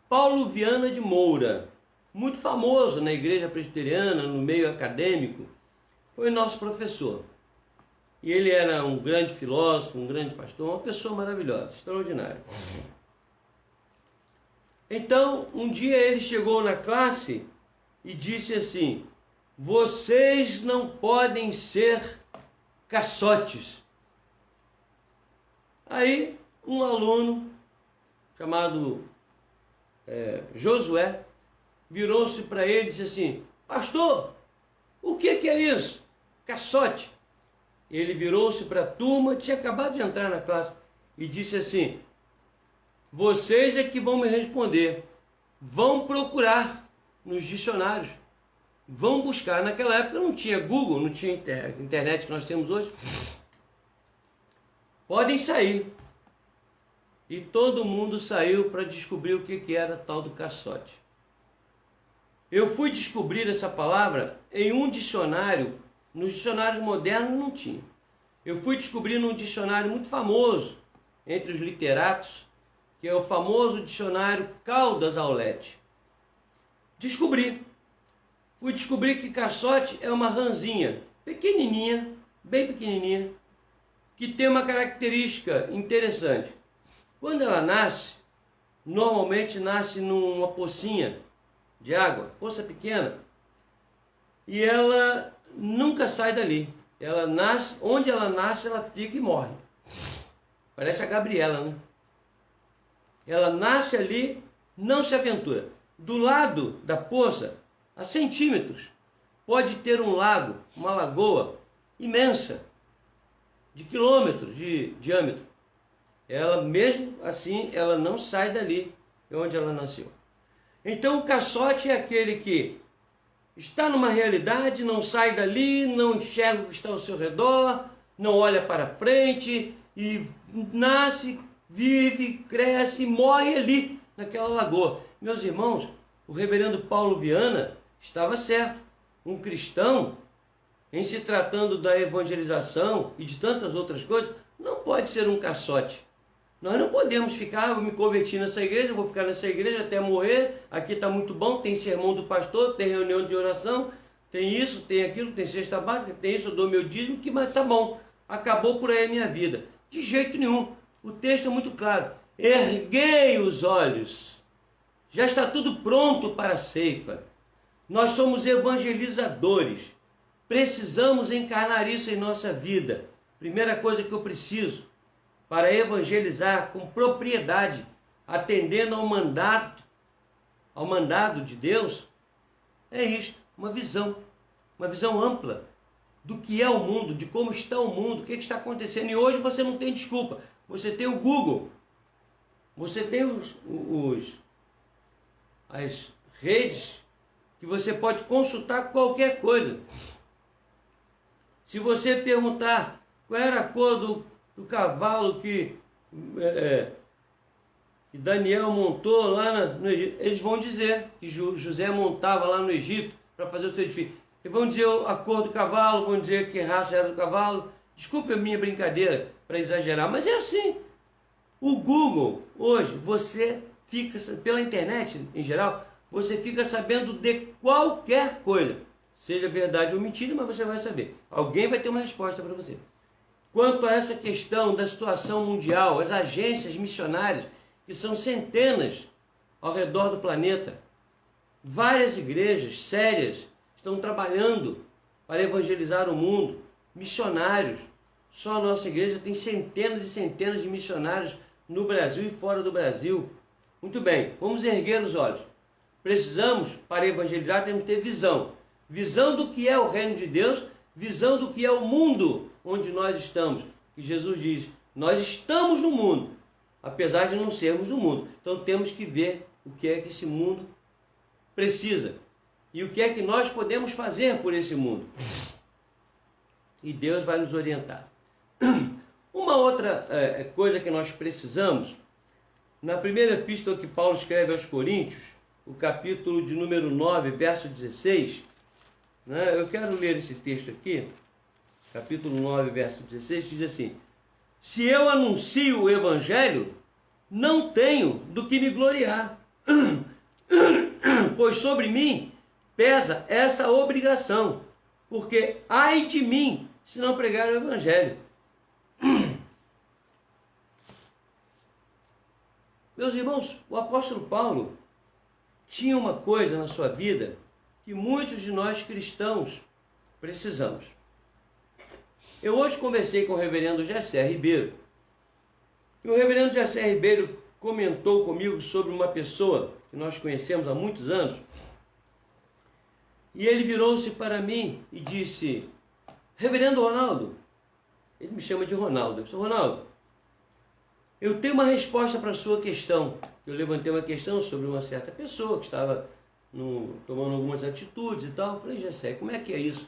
Paulo Viana de Moura, muito famoso na igreja presbiteriana, no meio acadêmico, foi nosso professor. E ele era um grande filósofo, um grande pastor, uma pessoa maravilhosa, extraordinária. Então, um dia ele chegou na classe e disse assim: vocês não podem ser caçotes. Aí, um aluno chamado Josué virou-se para ele e disse assim: pastor, o que é isso? Caçote. Ele virou-se para a turma, tinha acabado de entrar na classe, e disse assim: vocês é que vão me responder, vão procurar nos dicionários, vão buscar. Naquela época não tinha Google, não tinha internet que nós temos hoje. Podem sair. E todo mundo saiu para descobrir o que era tal do caçote. Eu fui descobrir essa palavra em um dicionário. Nos dicionários modernos não tinha. Eu fui descobrir num dicionário muito famoso entre os literatos, que é o famoso dicionário Caldas Aulete. Fui descobrir que caçote é uma rãzinha pequenininha, bem pequenininha, que tem uma característica interessante. Quando ela nasce, normalmente nasce numa pocinha de água, poça pequena, e ela nunca sai dali. Ela nasce, onde ela nasce, ela fica e morre. Parece a Gabriela, né? Ela nasce ali, não se aventura. Do lado da poça, a centímetros, pode ter um lago, uma lagoa imensa, de quilômetros de diâmetro. Ela, mesmo assim, ela não sai dali, onde ela nasceu. Então, o caçote é aquele que está numa realidade, não sai dali, não enxerga o que está ao seu redor, não olha para frente e nasce, vive, cresce, morre ali, naquela lagoa. Meus irmãos, o reverendo Paulo Viana estava certo. Um cristão, em se tratando da evangelização e de tantas outras coisas, não pode ser um caçote. Nós não podemos ficar, eu me converti nessa igreja, vou ficar nessa igreja até morrer, aqui está muito bom, tem sermão do pastor, tem reunião de oração, tem isso, tem aquilo, tem cesta básica, tem isso, eu dou meu dízimo, que mas tá bom, acabou por aí a minha vida. De jeito nenhum, o texto é muito claro. Erguei os olhos, já está tudo pronto para a ceifa. Nós somos evangelizadores, precisamos encarnar isso em nossa vida. Primeira coisa que eu preciso para evangelizar com propriedade, atendendo ao mandado de Deus, é isto, uma visão ampla do que é o mundo, de como está o mundo, o que está acontecendo. E hoje você não tem desculpa, você tem o Google, você tem as redes que você pode consultar qualquer coisa. Se você perguntar qual era a cor do cavalo que Daniel montou lá no Egito, eles vão dizer que José montava lá no Egito para fazer o seu edifício. Eles vão dizer a cor do cavalo, vão dizer que raça era do cavalo. Desculpe a minha brincadeira para exagerar, mas é assim. O Google, hoje, você fica, pela internet em geral, você fica sabendo de qualquer coisa. Seja verdade ou mentira, mas você vai saber. Alguém vai ter uma resposta para você. Quanto a essa questão da situação mundial, as agências missionárias, que são centenas ao redor do planeta, várias igrejas sérias estão trabalhando para evangelizar o mundo, missionários. Só a nossa igreja tem centenas e centenas de missionários no Brasil e fora do Brasil. Muito bem, vamos erguer os olhos. Precisamos, para evangelizar, temos que ter visão. Visão do que é o reino de Deus, visão do que é o mundo onde nós estamos. Que Jesus diz, nós estamos no mundo, apesar de não sermos do mundo. Então temos que ver o que é que esse mundo precisa e o que é que nós podemos fazer por esse mundo. E Deus vai nos orientar. Uma outra coisa que nós precisamos, na primeira epístola que Paulo escreve aos Coríntios, o capítulo de número 9, verso 16, né? Eu quero ler esse texto aqui, capítulo 9, verso 16, que diz assim: se eu anuncio o evangelho, não tenho do que me gloriar, pois sobre mim pesa essa obrigação, porque ai de mim se não pregar o evangelho. Meus irmãos, o apóstolo Paulo tinha uma coisa na sua vida que muitos de nós cristãos precisamos. Eu hoje conversei com o reverendo Gessé Ribeiro, e o reverendo Gessé Ribeiro comentou comigo sobre uma pessoa que nós conhecemos há muitos anos, e ele virou-se para mim e disse: reverendo Ronaldo, ele me chama de Ronaldo, eu disse: Ronaldo, eu tenho uma resposta para a sua questão. Eu levantei uma questão sobre uma certa pessoa que estava tomando algumas atitudes e tal. Eu falei: Gessé, como é que é isso?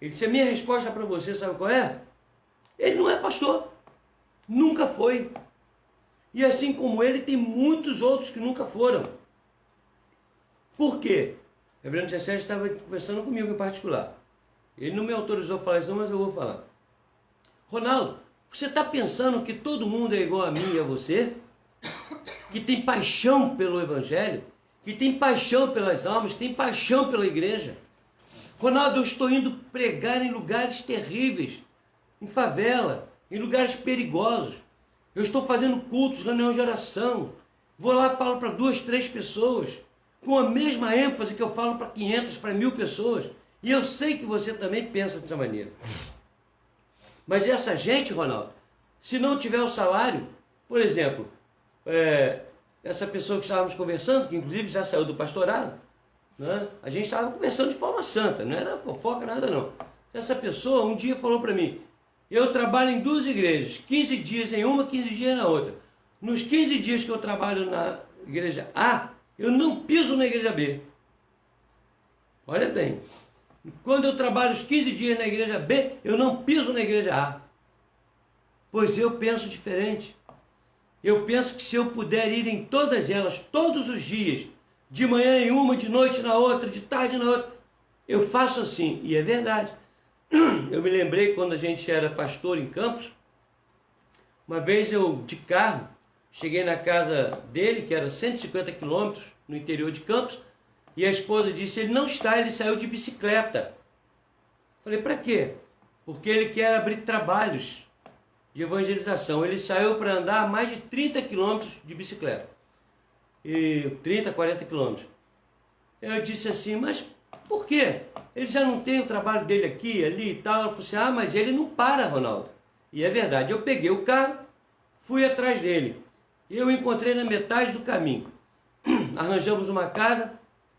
Ele disse: a minha resposta para você, sabe qual é? Ele não é pastor, nunca foi. E assim como ele, tem muitos outros que nunca foram. Por quê? O reverendo Gessé estava conversando comigo em particular. Ele não me autorizou a falar isso, mas eu vou falar. Ronaldo, você está pensando que todo mundo é igual a mim e a você? Que tem paixão pelo evangelho? Que tem paixão pelas almas? Que tem paixão pela igreja? Ronaldo, eu estou indo pregar em lugares terríveis, em favela, em lugares perigosos. Eu estou fazendo cultos, reunião de oração. Vou lá e falo para 2, 3 pessoas, com a mesma ênfase que eu falo para 500, para 1000 pessoas. E eu sei que você também pensa dessa maneira. Mas essa gente, Ronaldo, se não tiver o salário, por exemplo, essa pessoa que estávamos conversando, que inclusive já saiu do pastorado, né? A gente estava conversando de forma santa, não era fofoca, nada não. Essa pessoa um dia falou para mim: eu trabalho em 2 igrejas, 15 dias em uma, 15 dias na outra. Nos 15 dias que eu trabalho na igreja A, eu não piso na igreja B. Olha bem, quando eu trabalho os 15 dias na igreja B, eu não piso na igreja A. Pois eu penso diferente. Eu penso que se eu puder ir em todas elas, todos os dias, de manhã em uma, de noite na outra, de tarde na outra, eu faço assim. E é verdade. Eu me lembrei quando a gente era pastor em Campos. Uma vez eu, de carro, cheguei na casa dele, que era 150 quilômetros no interior de Campos, e a esposa disse: ele não está, ele saiu de bicicleta. Falei: para quê? Porque ele quer abrir trabalhos de evangelização. Ele saiu para andar mais de 30 quilômetros de bicicleta. E 30, 40 quilômetros. Eu disse assim: mas por quê? Ele já não tem o trabalho dele aqui, ali e tal. Ela falou assim: ah, mas ele não para, Ronaldo. E é verdade. Eu peguei o carro, fui atrás dele. E eu encontrei na metade do caminho. Arranjamos uma casa,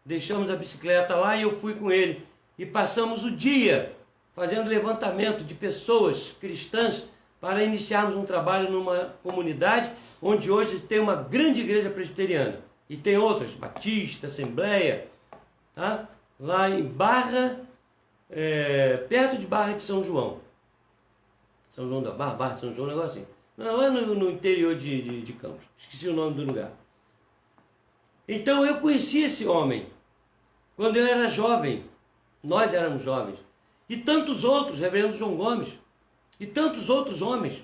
deixamos a bicicleta lá e eu fui com ele. E passamos o dia fazendo levantamento de pessoas cristãs para iniciarmos um trabalho numa comunidade onde hoje tem uma grande igreja presbiteriana. E tem outras, Batista, Assembleia, tá? Lá em Barra, perto de Barra de São João. São João da Barra, Barra de São João, um negócio assim. Não, lá no interior de Campos. Esqueci o nome do lugar. Então eu conheci esse homem quando ele era jovem. Nós éramos jovens. E tantos outros, reverendo João Gomes, e tantos outros homens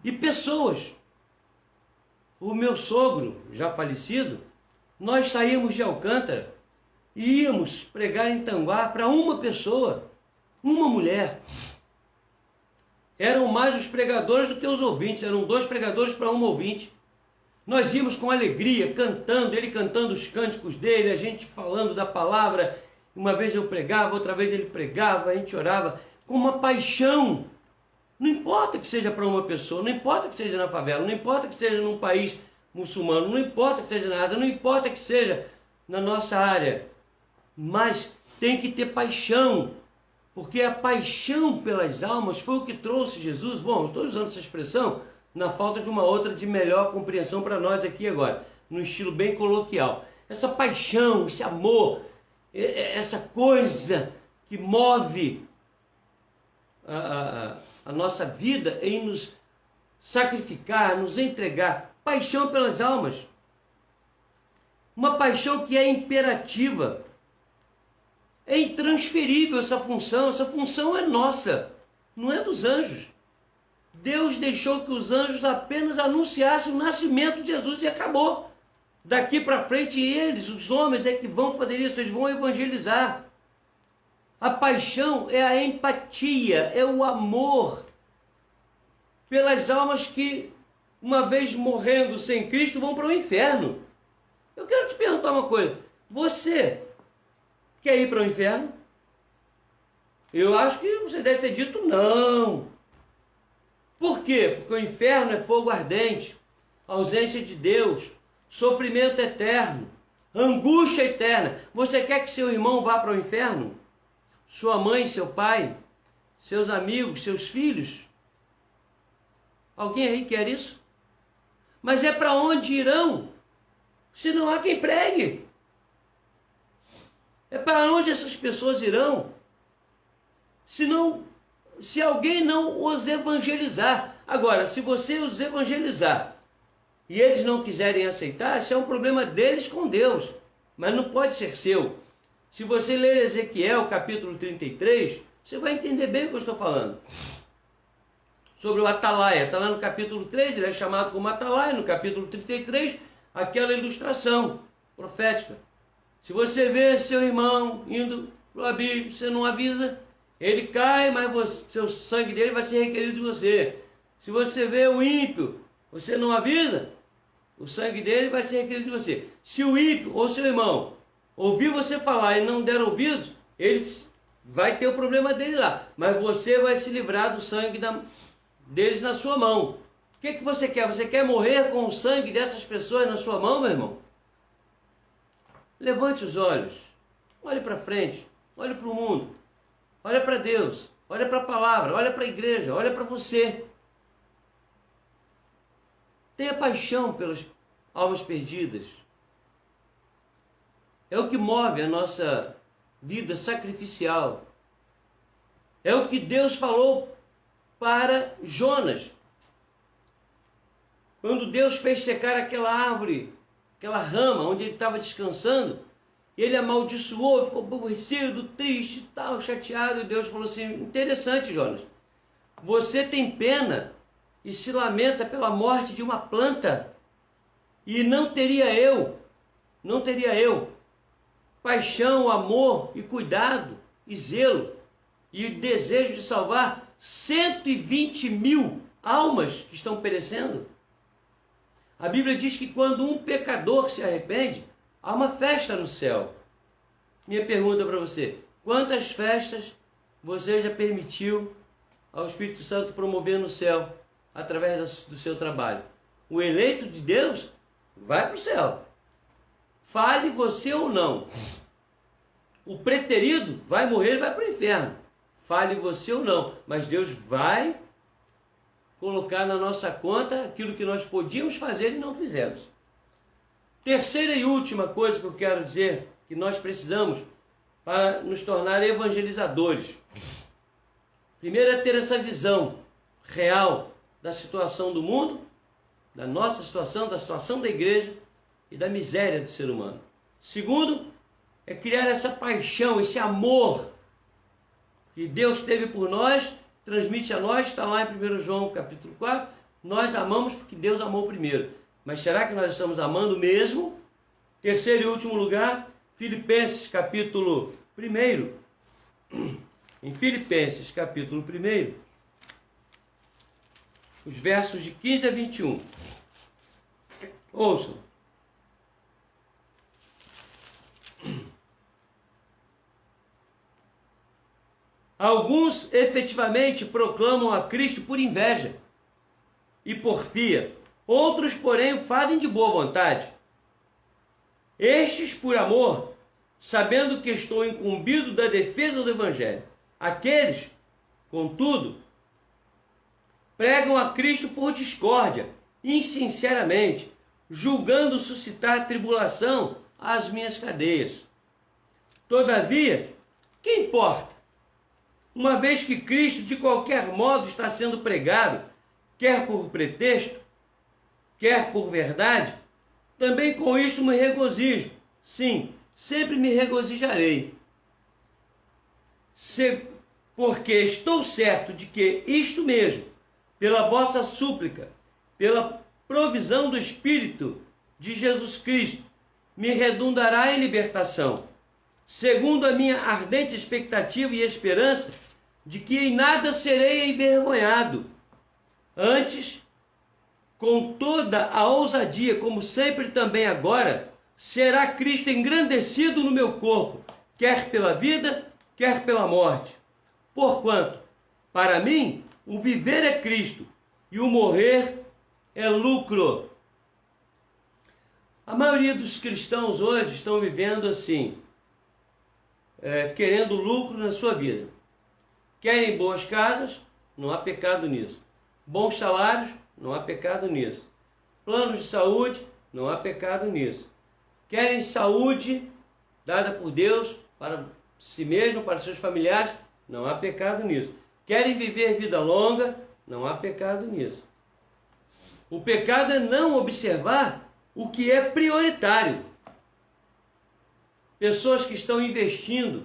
e pessoas. O meu sogro, já falecido, nós saímos de Alcântara e íamos pregar em Tanguá para uma pessoa, uma mulher. Eram mais os pregadores do que os ouvintes, eram 2 pregadores para um ouvinte. Nós íamos com alegria, cantando, ele cantando os cânticos dele, a gente falando da palavra, Uma vez eu pregava, outra vez ele pregava, a gente orava com uma paixão. Não importa que seja para uma pessoa, não importa que seja na favela, não importa que seja num país muçulmano, não importa que seja na Ásia, não importa que seja na nossa área, mas tem que ter paixão, porque a paixão pelas almas foi o que trouxe Jesus. Bom, eu estou usando essa expressão na falta de uma outra de melhor compreensão para nós aqui agora, no estilo bem coloquial. Essa paixão, esse amor, essa coisa que move a nossa vida em nos sacrificar, nos entregar. Paixão pelas almas. Uma paixão que é imperativa. É intransferível essa função é nossa, não é dos anjos. Deus deixou que os anjos apenas anunciassem o nascimento de Jesus e acabou. Daqui para frente eles, os homens, é que vão fazer isso, eles vão evangelizar. A paixão é a empatia, é o amor pelas almas que, uma vez morrendo sem Cristo, vão para o inferno. Eu quero te perguntar uma coisa. Você quer ir para o inferno? Eu acho que você deve ter dito não. Por quê? Porque o inferno é fogo ardente, ausência de Deus, sofrimento eterno, angústia eterna. Você quer que seu irmão vá para o inferno? Sua mãe, seu pai, seus amigos, seus filhos? Alguém aí quer isso? Mas é para onde irão? Se não há quem pregue. É para onde essas pessoas irão? Se alguém não os evangelizar. Agora, se você os evangelizar e eles não quiserem aceitar, isso é um problema deles com Deus, mas não pode ser seu. Se você ler Ezequiel capítulo 33, você vai entender bem o que eu estou falando. Sobre o atalaia, está lá no capítulo 3, ele é chamado como atalaia, no capítulo 33, aquela ilustração profética. Se você vê seu irmão indo para o abismo, você não avisa, ele cai, mas seu sangue dele vai ser requerido de você. Se você vê o ímpio, você não avisa, o sangue dele vai ser requerido de você. Se o ímpio ou seu irmão ouvir você falar e não der ouvidos, ele vai ter o problema dele lá, mas você vai se livrar do sangue deles na sua mão. O que você quer? Você quer morrer com o sangue dessas pessoas na sua mão, meu irmão? Levante os olhos, olhe para frente, olhe para o mundo, olhe para Deus, olhe para a palavra, olhe para a igreja, olhe para você. Tenha paixão pelas almas perdidas. É o que move a nossa vida sacrificial. É o que Deus falou para Jonas. Quando Deus fez secar aquela árvore, aquela rama onde ele estava descansando, ele amaldiçoou, ficou aborrecido, triste, tal, chateado, e Deus falou assim: interessante, Jonas, você tem pena e se lamenta pela morte de uma planta, e não teria eu paixão, amor e cuidado e zelo e o desejo de salvar 120.000 almas que estão perecendo? A Bíblia diz que quando um pecador se arrepende, há uma festa no céu. Minha pergunta para você: quantas festas você já permitiu ao Espírito Santo promover no céu através do seu trabalho? O eleito de Deus vai para o céu, fale você ou não. O preterido vai morrer e vai para o inferno, fale você ou não, mas Deus vai colocar na nossa conta aquilo que nós podíamos fazer e não fizemos. Terceira e última coisa que eu quero dizer, que nós precisamos para nos tornar evangelizadores. Primeiro é ter essa visão real da situação do mundo, da nossa situação, da situação da igreja e da miséria do ser humano. Segundo, é criar essa paixão, esse amor que Deus teve por nós, transmite a nós, está lá em 1 João capítulo 4, nós amamos porque Deus amou primeiro. Mas será que nós estamos amando mesmo? Terceiro e último lugar, Filipenses capítulo 1. Em Filipenses capítulo 1, os versos de 15 a 21. Ouçam. 1 Alguns efetivamente proclamam a Cristo por inveja e porfia. Outros, porém, o fazem de boa vontade. Estes por amor, sabendo que estou incumbido da defesa do Evangelho. Aqueles, contudo, pregam a Cristo por discórdia, insinceramente, julgando suscitar tribulação às minhas cadeias. Todavia, que importa? Uma vez que Cristo de qualquer modo está sendo pregado, quer por pretexto, quer por verdade, também com isto me regozijo. Sim, sempre me regozijarei. Porque estou certo de que isto mesmo, pela vossa súplica, pela provisão do Espírito de Jesus Cristo, me redundará em libertação, segundo a minha ardente expectativa e esperança de que em nada serei envergonhado. Antes, com toda a ousadia, como sempre também agora, será Cristo engrandecido no meu corpo, quer pela vida, quer pela morte. Porquanto, para mim, o viver é Cristo e o morrer é lucro. A maioria dos cristãos hoje estão vivendo assim, querendo lucro na sua vida. Querem boas casas, não há pecado nisso. Bons salários, não há pecado nisso. Planos de saúde, não há pecado nisso. Querem saúde dada por Deus para si mesmo, para seus familiares, não há pecado nisso. Querem viver vida longa, não há pecado nisso. O pecado é não observar o que é prioritário. Pessoas que estão investindo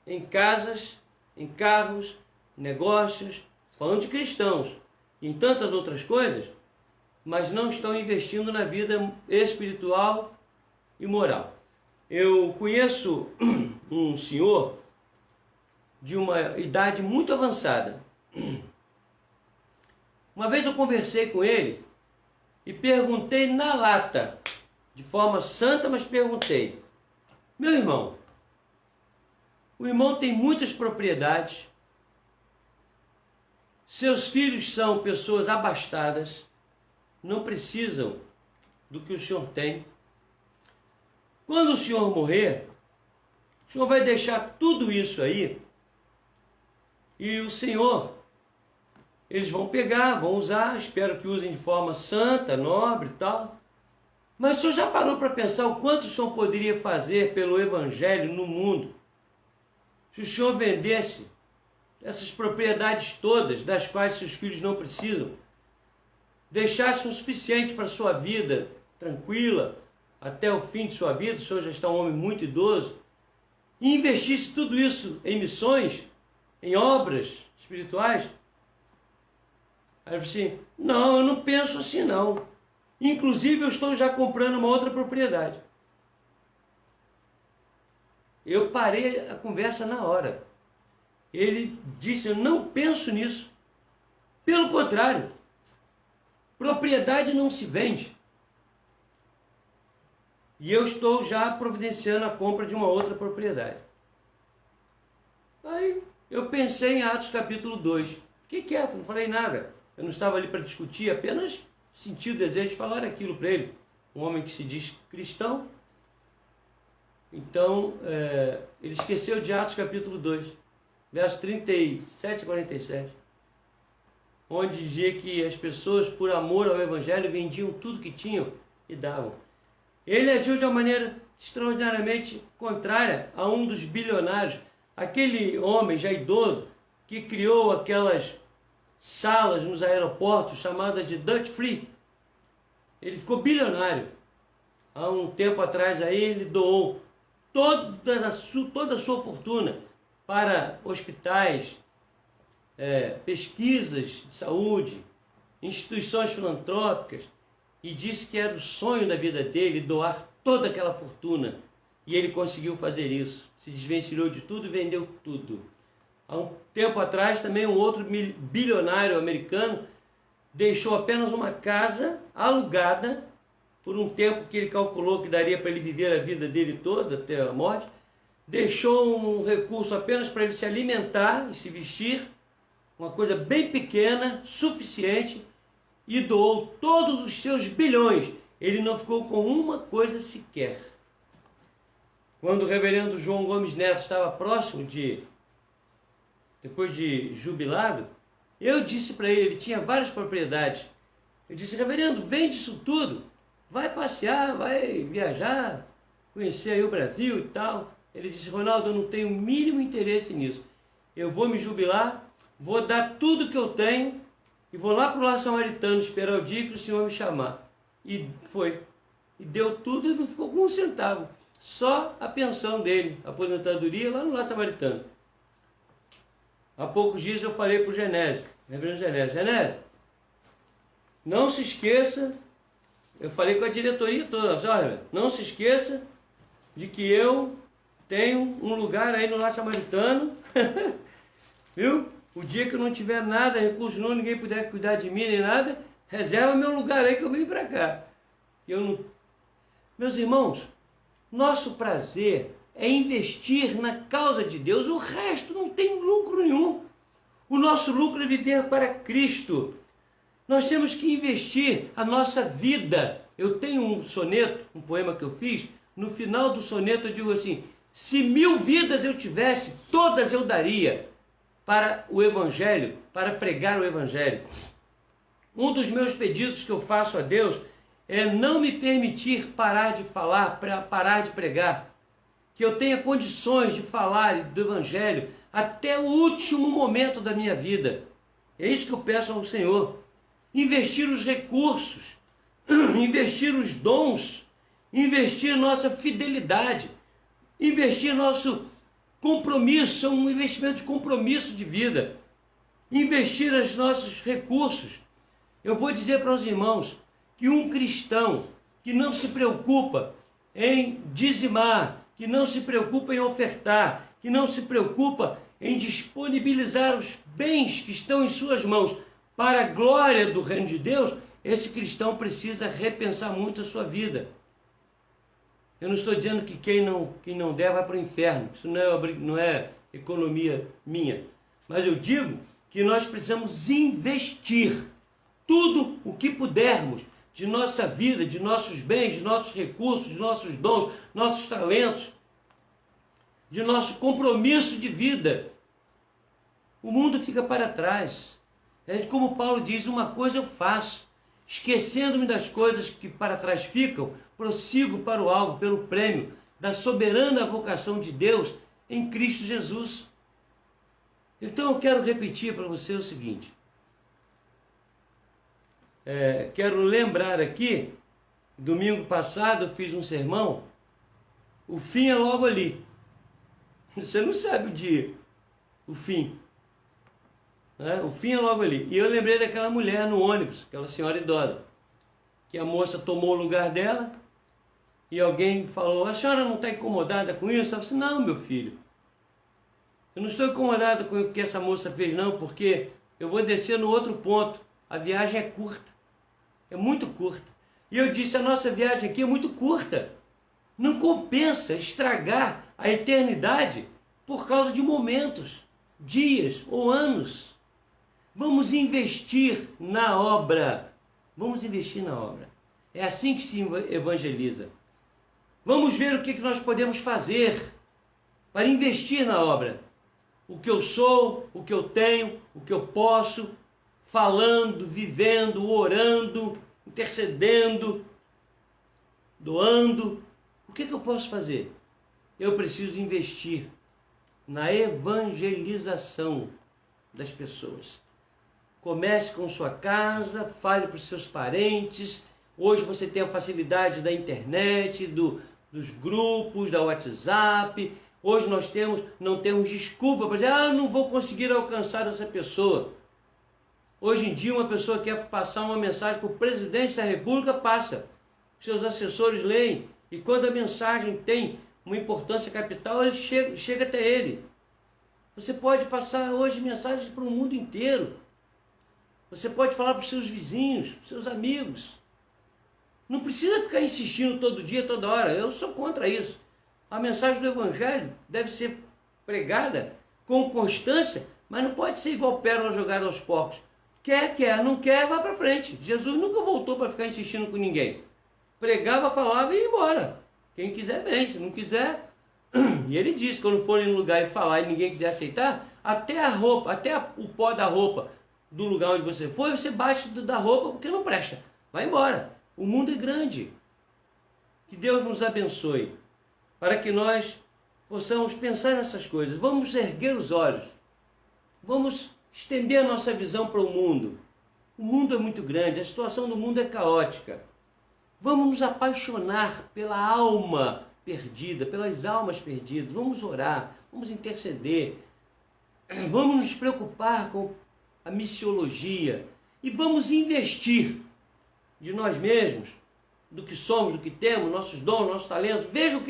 em casas, em carros, negócios, falando de cristãos, em tantas outras coisas, mas não estão investindo na vida espiritual e moral. Eu conheço um senhor de uma idade muito avançada. Uma vez eu conversei com ele e perguntei na lata, de forma santa, mas perguntei: meu irmão, o irmão tem muitas propriedades, seus filhos são pessoas abastadas, não precisam do que o senhor tem. Quando o senhor morrer, o senhor vai deixar tudo isso aí e o senhor, eles vão pegar, vão usar, espero que usem de forma santa, nobre e tal. Mas o senhor já parou para pensar o quanto o senhor poderia fazer pelo Evangelho no mundo se o senhor vendesse essas propriedades todas, das quais seus filhos não precisam, deixasse o suficiente para a sua vida tranquila, até o fim de sua vida, o senhor já está um homem muito idoso, e investisse tudo isso em missões, em obras espirituais? Aí eu falei assim: não, eu não penso assim não. Inclusive eu estou já comprando uma outra propriedade. Eu parei a conversa na hora. Ele disse: eu não penso nisso. Pelo contrário, propriedade não se vende. E eu estou já providenciando a compra de uma outra propriedade. Aí eu pensei em Atos capítulo 2. Fiquei quieto, não falei nada. Eu não estava ali para discutir, apenas senti o desejo de falar aquilo para ele. Um homem que se diz cristão. Então, ele esqueceu de Atos capítulo 2, versos 37 e 47. Onde dizia que as pessoas, por amor ao Evangelho, vendiam tudo que tinham e davam. Ele agiu de uma maneira extraordinariamente contrária a um dos bilionários, aquele homem já idoso que criou aquelas salas nos aeroportos chamadas de Duty Free. Ele ficou bilionário. Há um tempo atrás aí ele doou toda a sua fortuna para hospitais, pesquisas de saúde, instituições filantrópicas, e disse que era o sonho da vida dele doar toda aquela fortuna. E ele conseguiu fazer isso. Se desvencilhou de tudo e vendeu tudo. Há um tempo atrás também um outro bilionário americano deixou apenas uma casa alugada por um tempo que ele calculou que daria para ele viver a vida dele toda até a morte, deixou um recurso apenas para ele se alimentar e se vestir, uma coisa bem pequena, suficiente, e doou todos os seus bilhões. Ele não ficou com uma coisa sequer. Quando o reverendo João Gomes Neto estava próximo depois de jubilado, eu disse para ele tinha várias propriedades. Eu disse: reverendo, vende isso tudo, vai passear, vai viajar, conhecer aí o Brasil e tal. Ele disse: Ronaldo, eu não tenho o mínimo interesse nisso. Eu vou me jubilar, vou dar tudo que eu tenho e vou lá para o Lar Samaritano esperar o dia que o Senhor me chamar. E foi. E deu tudo e não ficou com um centavo. Só a pensão dele, a aposentadoria lá no Lar Samaritano. Há poucos dias eu falei para o Genésio, reverendo Genésio, não se esqueça, eu falei com a diretoria toda, olha, não se esqueça de que eu tenho um lugar aí no Lar Samaritano, viu? O dia que eu não tiver nada, recurso não, ninguém puder cuidar de mim nem nada, reserva meu lugar aí que eu venho para cá. Eu não... Meus irmãos, nosso prazer é investir na causa de Deus, o resto não tem lucro nenhum. O nosso lucro é viver para Cristo. Nós temos que investir a nossa vida. Eu tenho um soneto, um poema que eu fiz, no final do soneto eu digo assim: se 1000 vidas eu tivesse, todas eu daria para o Evangelho, para pregar o Evangelho. Um dos meus pedidos que eu faço a Deus é não me permitir parar de falar, parar de pregar. Que eu tenha condições de falar do Evangelho até o último momento da minha vida. É isso que eu peço ao Senhor. Investir os recursos, investir os dons, investir nossa fidelidade, investir nosso compromisso, um investimento de compromisso de vida, investir os nossos recursos. Eu vou dizer para os irmãos que um cristão que não se preocupa em dizimar, que não se preocupa em ofertar, que não se preocupa em disponibilizar os bens que estão em suas mãos para a glória do reino de Deus, esse cristão precisa repensar muito a sua vida. Eu não estou dizendo que quem não der vai para o inferno, isso não é economia minha, mas eu digo que nós precisamos investir tudo o que pudermos de nossa vida, de nossos bens, de nossos recursos, de nossos dons, nossos talentos, de nosso compromisso de vida. O mundo fica para trás. Como Paulo diz, uma coisa eu faço, esquecendo-me das coisas que para trás ficam, prossigo para o alvo, pelo prêmio da soberana vocação de Deus em Cristo Jesus. Então eu quero repetir para você o seguinte. Quero lembrar aqui, domingo passado eu fiz um sermão, o fim é logo ali. Você não sabe o dia, o fim. O fim é logo ali. E eu lembrei daquela mulher no ônibus, aquela senhora idosa, que a moça tomou o lugar dela e alguém falou: a senhora não está incomodada com isso? Ela disse: não, meu filho, eu não estou incomodado com o que essa moça fez não, porque eu vou descer no outro ponto, a viagem é curta, é muito curta. E eu disse: a nossa viagem aqui é muito curta, não compensa estragar a eternidade por causa de momentos, dias ou anos. Vamos investir na obra. Vamos investir na obra. É assim que se evangeliza. Vamos ver o que nós podemos fazer para investir na obra. O que eu sou, o que eu tenho, o que eu posso, falando, vivendo, orando, intercedendo, doando. O que eu posso fazer? Eu preciso investir na evangelização das pessoas. Comece com sua casa, fale para os seus parentes. Hoje você tem a facilidade da internet, dos grupos, da WhatsApp. Hoje nós não temos desculpa para dizer: não vou conseguir alcançar essa pessoa. Hoje em dia uma pessoa quer passar uma mensagem para o presidente da República, passa. Seus assessores leem. E quando a mensagem tem uma importância capital, ele chega até ele. Você pode passar hoje mensagens para o mundo inteiro. Você pode falar para os seus vizinhos, para os seus amigos. Não precisa ficar insistindo todo dia, toda hora. Eu sou contra isso. A mensagem do Evangelho deve ser pregada com constância, mas não pode ser igual pérola jogada aos porcos. Quer, não quer, vai para frente. Jesus nunca voltou para ficar insistindo com ninguém. Pregava, falava e ia embora. Quem quiser, bem. Se não quiser... E ele disse, quando forem no lugar e falar e ninguém quiser aceitar, até a roupa, até o pó da roupa do lugar onde você foi, você bate da roupa porque não presta. Vai embora. O mundo é grande. Que Deus nos abençoe, para que nós possamos pensar nessas coisas. Vamos erguer os olhos. Vamos estender a nossa visão para o mundo. O mundo é muito grande, a situação do mundo é caótica. Vamos nos apaixonar pela alma perdida, pelas almas perdidas. Vamos orar, vamos interceder. Vamos nos preocupar com a missiologia e vamos investir de nós mesmos, do que somos, do que temos, nossos dons, nossos talentos. Veja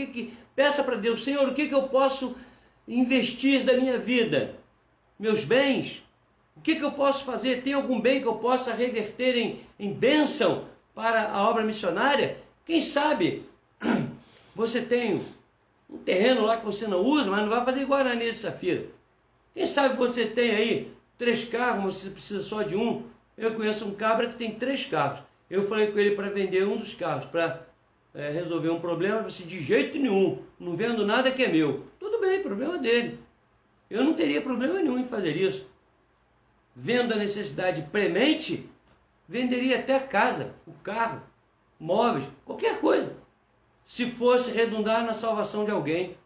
peça para Deus, Senhor, o que eu posso investir da minha vida? Meus bens? O que eu posso fazer? Tem algum bem que eu possa reverter em bênção para a obra missionária? Quem sabe você tem um terreno lá que você não usa, mas não vai fazer igual a Ananias e Safira. Quem sabe você tem aí 3 carros, você precisa só de um. Eu conheço um cabra que tem 3 carros. Eu falei com ele para vender um dos carros, para resolver um problema. Eu disse, de jeito nenhum, não vendo nada que é meu. Tudo bem, problema dele. Eu não teria problema nenhum em fazer isso. Vendo a necessidade premente, venderia até a casa, o carro, móveis, qualquer coisa, se fosse redundar na salvação de alguém.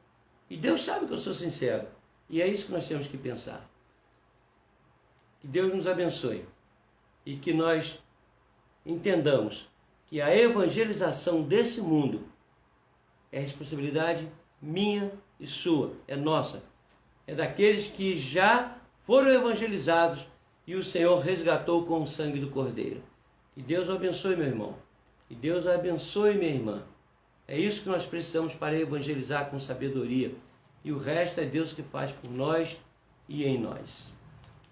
E Deus sabe que eu sou sincero. E é isso que nós temos que pensar. Que Deus nos abençoe e que nós entendamos que a evangelização desse mundo é responsabilidade minha e sua, é nossa. É daqueles que já foram evangelizados e o Senhor resgatou com o sangue do Cordeiro. Que Deus o abençoe, meu irmão. Que Deus o abençoe, minha irmã. É isso que nós precisamos para evangelizar com sabedoria. E o resto é Deus que faz por nós e em nós.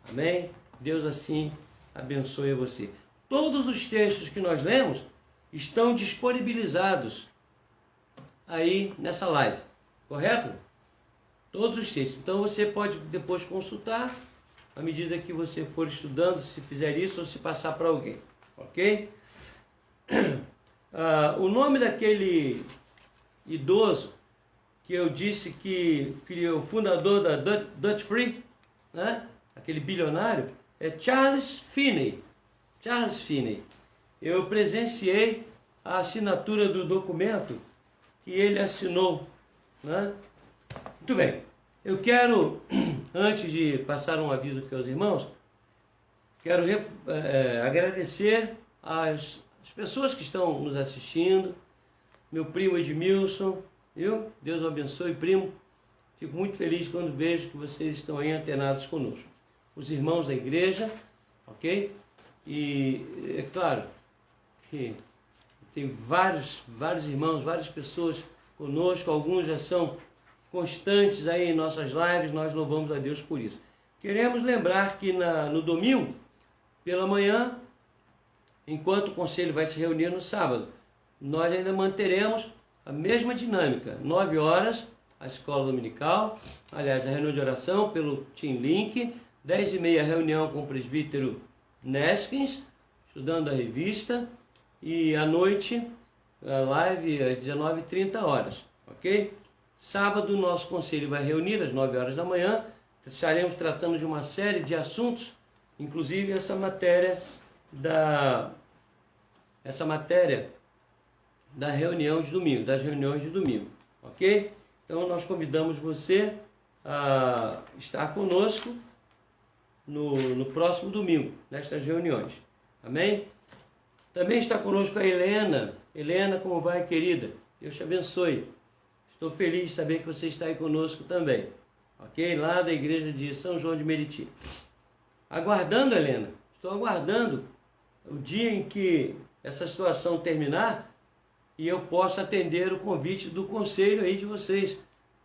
Amém? Deus assim abençoe você. Todos os textos que nós lemos estão disponibilizados aí nessa live, correto? Todos os textos. Então você pode depois consultar à medida que você for estudando, se fizer isso ou se passar para alguém, ok? O nome daquele idoso que eu disse que criou, o fundador da Dutch Free, né? Aquele bilionário, é Charles Finney. Charles Finney. Eu presenciei a assinatura do documento que ele assinou, né? Muito bem. Eu quero, antes de passar um aviso aqui aos irmãos, quero agradecer às pessoas que estão nos assistindo, meu primo Edmilson, viu? Deus o abençoe, primo. Fico muito feliz quando vejo que vocês estão aí antenados conosco. Os irmãos da igreja, ok? E é claro que tem vários irmãos, várias pessoas conosco, alguns já são constantes aí em nossas lives, nós louvamos a Deus por isso. Queremos lembrar que no domingo, pela manhã, enquanto o conselho vai se reunir no sábado, nós ainda manteremos a mesma dinâmica, 9 horas, a escola dominical, aliás, a reunião de oração pelo Team Link, 10h30 a reunião com o presbítero Neskins, estudando a revista, e à noite, a live às 19h30, ok? Sábado, o nosso conselho vai reunir às 9 horas da manhã, estaremos tratando de uma série de assuntos, inclusive essa matéria da reunião de domingo, das reuniões de domingo, ok? Então nós convidamos você a estar conosco no próximo domingo, nestas reuniões, amém? Também está conosco a Helena. Helena, como vai, querida? Deus te abençoe. Estou feliz de saber que você está aí conosco também, ok? Lá da igreja de São João de Meriti. Aguardando, Helena, estou aguardando o dia em que essa situação terminar e eu possa atender o convite do conselho aí de vocês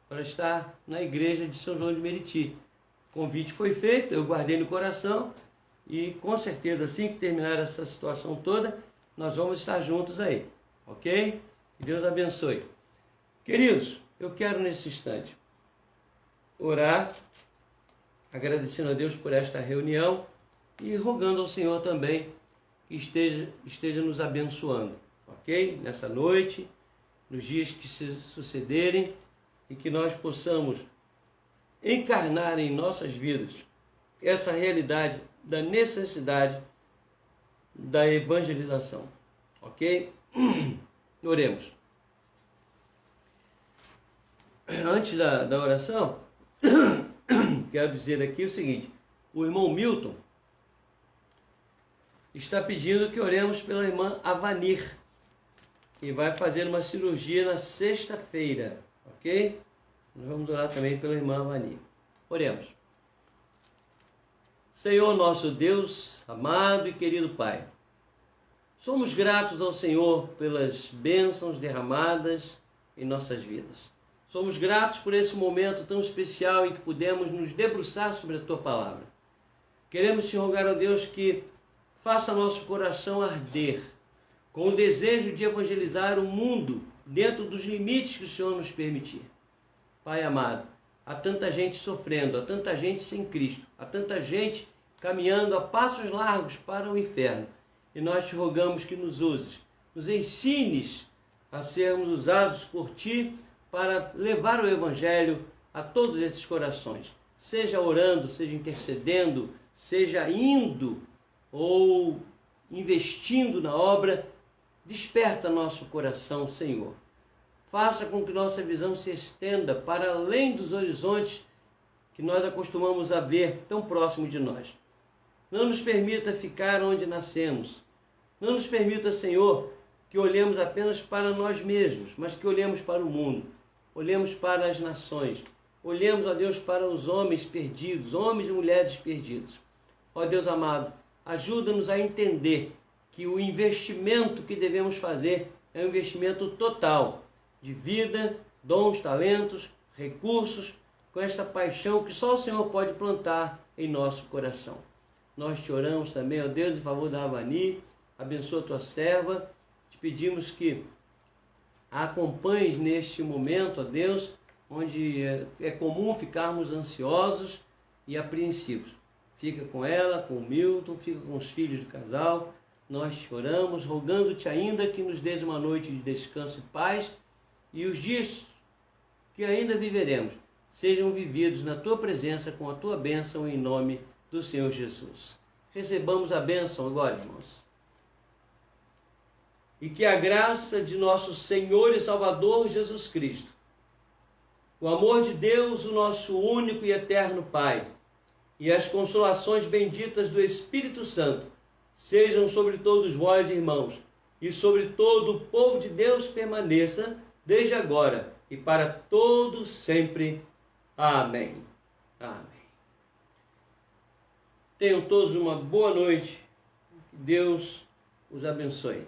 para estar na igreja de São João de Meriti. O convite foi feito, eu guardei no coração e com certeza assim que terminar essa situação toda, nós vamos estar juntos aí, ok? Que Deus abençoe. Queridos, eu quero nesse instante orar, agradecendo a Deus por esta reunião e rogando ao Senhor também que esteja nos abençoando, ok? Nessa noite, nos dias que se sucederem, e que nós possamos encarnar em nossas vidas essa realidade da necessidade da evangelização, ok? Oremos. Antes da oração, quero dizer aqui o seguinte: o irmão Milton está pedindo que oremos pela irmã Avanir, que vai fazer uma cirurgia na sexta-feira, ok? Nós vamos orar também pela irmã Avanir. Oremos. Senhor nosso Deus, amado e querido Pai, somos gratos ao Senhor pelas bênçãos derramadas em nossas vidas. Somos gratos por esse momento tão especial em que pudemos nos debruçar sobre a Tua Palavra. Queremos te rogar, ó Deus, que faça nosso coração arder com o desejo de evangelizar o mundo dentro dos limites que o Senhor nos permitir. Pai amado, há tanta gente sofrendo, há tanta gente sem Cristo, há tanta gente caminhando a passos largos para o inferno. E nós te rogamos que nos uses, nos ensines a sermos usados por Ti para levar o Evangelho a todos esses corações. Seja orando, seja intercedendo, seja indo ou investindo na obra, desperta nosso coração, Senhor. Faça com que nossa visão se estenda para além dos horizontes que nós acostumamos a ver tão próximo de nós. Não nos permita ficar onde nascemos. Não nos permita, Senhor, que olhemos apenas para nós mesmos, mas que olhemos para o mundo, olhemos para as nações, olhemos, ó Deus, para os homens perdidos, homens e mulheres perdidos. Ó Deus amado, ajuda-nos a entender que o investimento que devemos fazer é um investimento total de vida, dons, talentos, recursos, com essa paixão que só o Senhor pode plantar em nosso coração. Nós te oramos também, ó Deus, em favor da Avanir, abençoa a tua serva, te pedimos que a acompanhes neste momento, ó Deus, onde é comum ficarmos ansiosos e apreensivos. Fica com ela, com o Milton, fica com os filhos do casal. Nós te oramos, rogando-te ainda que nos dês uma noite de descanso e paz, e os dias que ainda viveremos sejam vividos na tua presença com a tua bênção em nome do Senhor Jesus. Recebamos a bênção agora, irmãos. E que a graça de nosso Senhor e Salvador Jesus Cristo, o amor de Deus, o nosso único e eterno Pai, e as consolações benditas do Espírito Santo sejam sobre todos vós, irmãos, e sobre todo o povo de Deus permaneça, desde agora e para todo sempre. Amém. Amém. Tenham todos uma boa noite. Que Deus os abençoe.